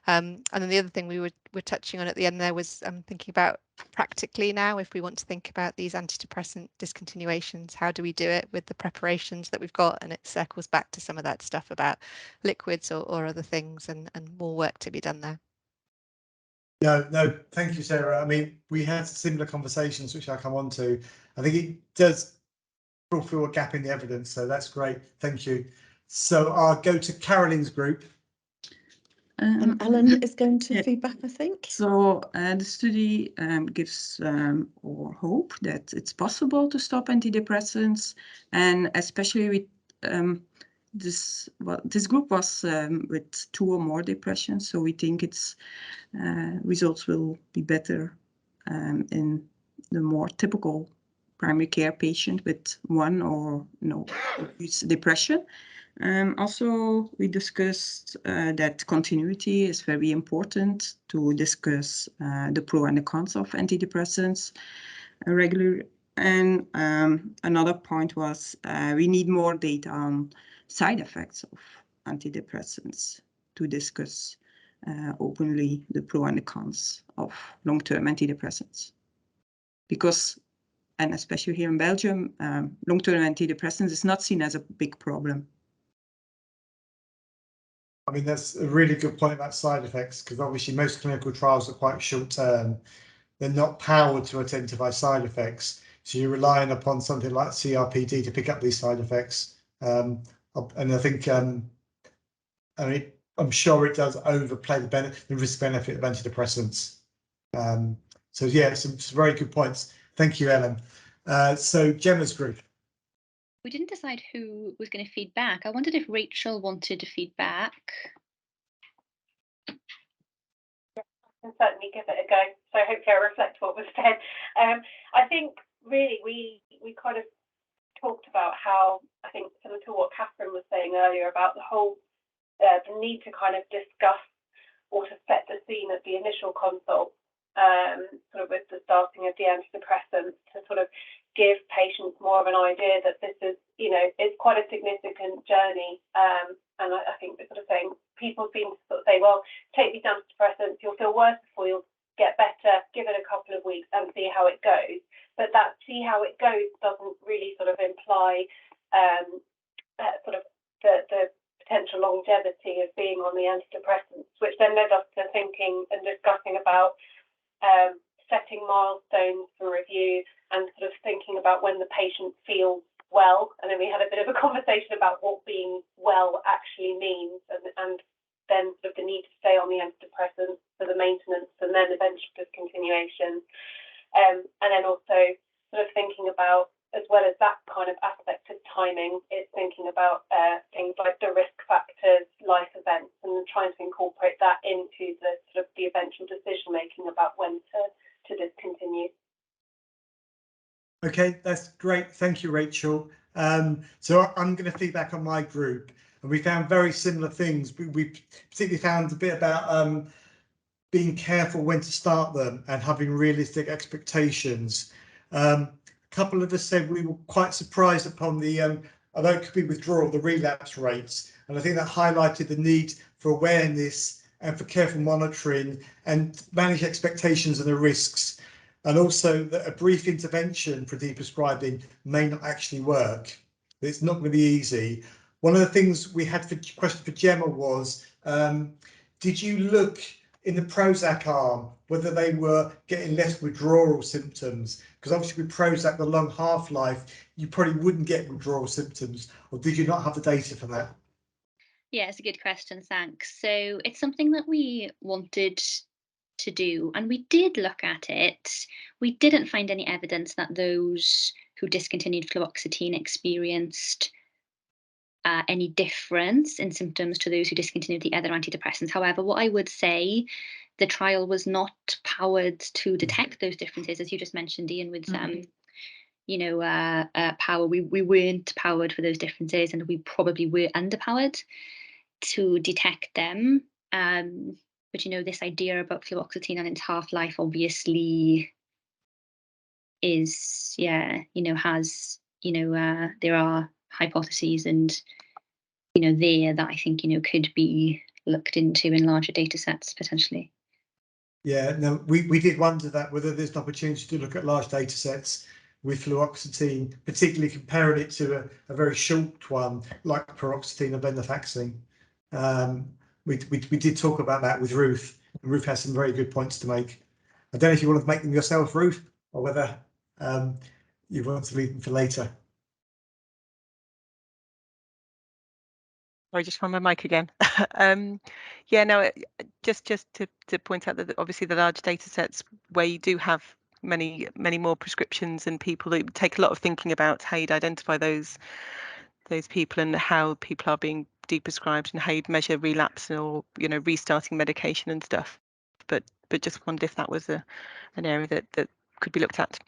And then the other thing we were touching on at the end there was thinking about practically now, if we want to think about these antidepressant discontinuations, how do we do it with the preparations that we've got? And it circles back to some of that stuff about liquids or other things, and more work to be done there. No, thank you, Sarah. I mean, we had similar conversations, which I'll come on to. I think it does fulfill a gap in the evidence, so that's great. Thank you. So I'll go to Caroline's group. And Alan is going to feedback, I think. So the study gives or hope that it's possible to stop antidepressants, and especially with this group was with 2 or more depressions. So we think its results will be better in the more typical primary care patient with 1 or no depression. Also, we discussed that continuity is very important to discuss the pro and the cons of antidepressants regularly. And another point was we need more data on side effects of antidepressants to discuss openly the pro and the cons of long-term antidepressants. Because, and especially here in Belgium, long-term antidepressants is not seen as a big problem. I mean, that's a really good point about side effects, because obviously most clinical trials are quite short term. They're not powered to identify side effects. So you're relying upon something like CRPD to pick up these side effects. And I think, I mean, I'm sure it does overplay the risk-benefit of antidepressants. So yeah, some very good points. Thank you, Ellen. So Gemma's group. We didn't decide who was going to feed back. I wondered if Rachel wanted to feed back. I can certainly give it a go. So hopefully I reflect what was said. I think really we kind of talked about how, I think similar to what Catherine was saying earlier about the whole the need to kind of discuss or to set the scene at the initial consult, sort of with the starting of the antidepressants, to sort of give patients more of an idea that this is, you know, it's quite a significant journey. And I think they're sort of saying, people seem to sort of say, well, take these antidepressants, you'll feel worse before you'll get better, give it a couple of weeks and see how it goes. But that see how it goes doesn't really sort of imply sort of the potential longevity of being on the antidepressants, which then led us to thinking and discussing about setting milestones for review and sort of thinking about when the patient feels well. And then we had a bit of a conversation about what being well actually means, and then sort of the need to stay on the antidepressants for the maintenance and then eventual discontinuation. And then also sort of thinking about, as well as that kind of aspect of timing, it's thinking about things like the risk factors, life events, and trying to incorporate that into the sort of the eventual decision making about when to discontinue. Okay, that's great. Thank you, Rachel. So I'm going to feedback on my group, and we found very similar things. We particularly found a bit about being careful when to start them and having realistic expectations. A couple of us said we were quite surprised upon the, although it could be withdrawal, the relapse rates. And I think that highlighted the need for awareness and for careful monitoring and manage expectations and the risks. And also that a brief intervention for deprescribing may not actually work. It's not going to be easy. One of the things we had for question for Gemma was, did you look in the Prozac arm whether they were getting less withdrawal symptoms? Because obviously with Prozac, the long half-life, you probably wouldn't get withdrawal symptoms, or did you not have the data for that? Yeah, it's a good question, thanks. So it's something that we wanted to do, and we did look at it. We didn't find any evidence that those who discontinued fluoxetine experienced any difference in symptoms to those who discontinued the other antidepressants. However, what I would say, the trial was not powered to detect those differences, as you just mentioned, Ian, with power. We weren't powered for those differences, and we probably were underpowered to detect them. But this idea about fluoxetine and its half-life obviously is, has, there are hypotheses and, there that I think, could be looked into in larger data sets potentially. Yeah, no, we did wonder that whether there's an opportunity to look at large data sets with fluoxetine, particularly comparing it to a very short one like paroxetine or venlafaxine. We did talk about that with Ruth, and Ruth has some very good points to make. I don't know if you want to make them yourself, Ruth, or whether you want to leave them for later. I just found my mic again. Yeah, no, just to point out that obviously the large data sets where you do have many more prescriptions and people, it would take a lot of thinking about how you'd identify those people and how people are being deprescribed and how you'd measure relapse or restarting medication and stuff. But just wondered if that was an area that could be looked at.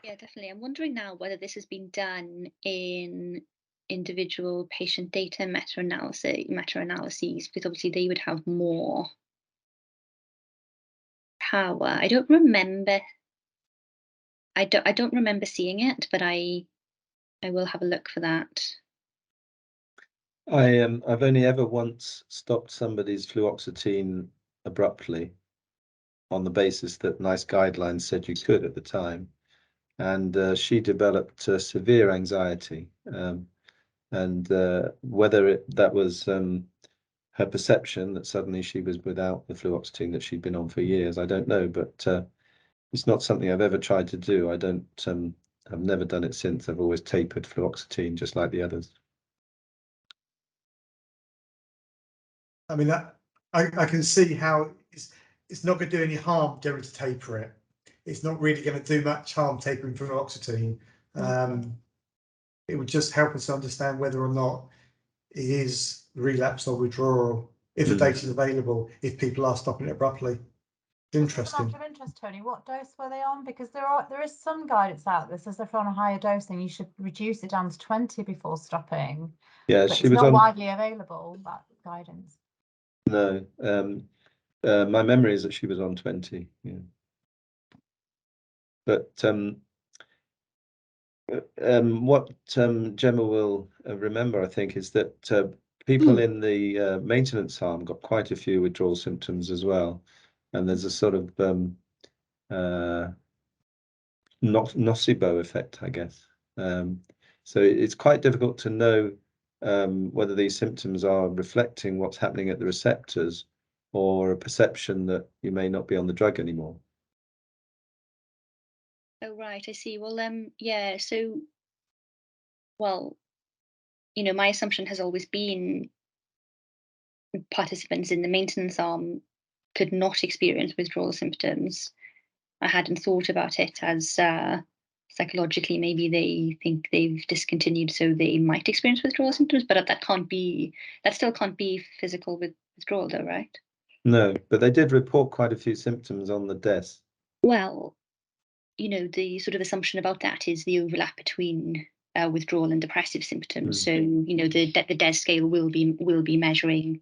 Yeah, definitely. I'm wondering now whether this has been done in individual patient data meta-analyses, because obviously they would have more power. I don't remember seeing it, but I will have a look for that. I've only ever once stopped somebody's fluoxetine abruptly on the basis that NICE guidelines said you could at the time, and she developed severe anxiety. And whether that was her perception that suddenly she was without the fluoxetine that she'd been on for years, I don't know, but it's not something I've ever tried to do. I've never done it since. I've always tapered fluoxetine just like the others. I mean, I can see how it's not going to do any harm going to taper it. It's not really going to do much harm tapering fluoxetine. It would just help us understand whether or not it is relapse or withdrawal, if the data is available, if people are stopping it abruptly. Interesting. Out of interest, Tony, what dose were they on? Because there is some guidance out that says if you're on a higher dose, then you should reduce it down to 20 before stopping. Yeah, but she it's was not on. widely available, that guidance. No, my memory is that she was on 20. Yeah, but what Gemma will remember, I think, is that people in the maintenance arm got quite a few withdrawal symptoms as well, and there's a sort of nocebo effect, I guess. So it's quite difficult to know whether these symptoms are reflecting what's happening at the receptors or a perception that you may not be on the drug anymore. Oh, right, I see. Well, yeah, so, well, my assumption has always been participants in the maintenance arm could not experience withdrawal symptoms. I hadn't thought about it as psychologically maybe they think they've discontinued, so they might experience withdrawal symptoms, but that still can't be physical withdrawal though, right? No, but they did report quite a few symptoms on the desk. Well, the sort of assumption about that is the overlap between withdrawal and depressive symptoms. So, the DES scale will be measuring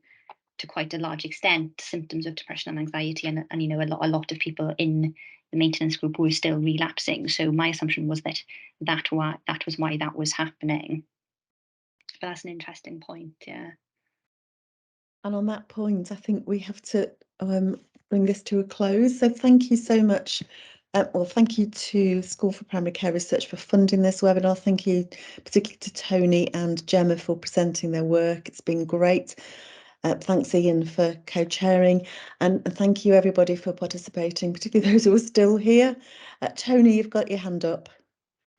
to quite a large extent symptoms of depression and anxiety, and a lot of people in the maintenance group were still relapsing. So my assumption was that was why that was happening. But that's an interesting point, yeah. And on that point, I think we have to bring this to a close. So thank you so much. Well, thank you to School for Primary Care Research for funding this webinar. Thank you particularly to Tony and Gemma for presenting their work. It's been great. Thanks, Ian, for co-chairing, and thank you everybody for participating, particularly those who are still here. Tony, you've got your hand up.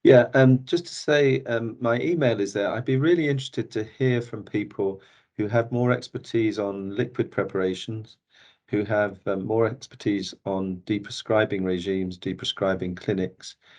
Yeah, just to say, my email is there. I'd be really interested to hear from people who have more expertise on liquid preparations, who have more expertise on deprescribing regimes, deprescribing clinics,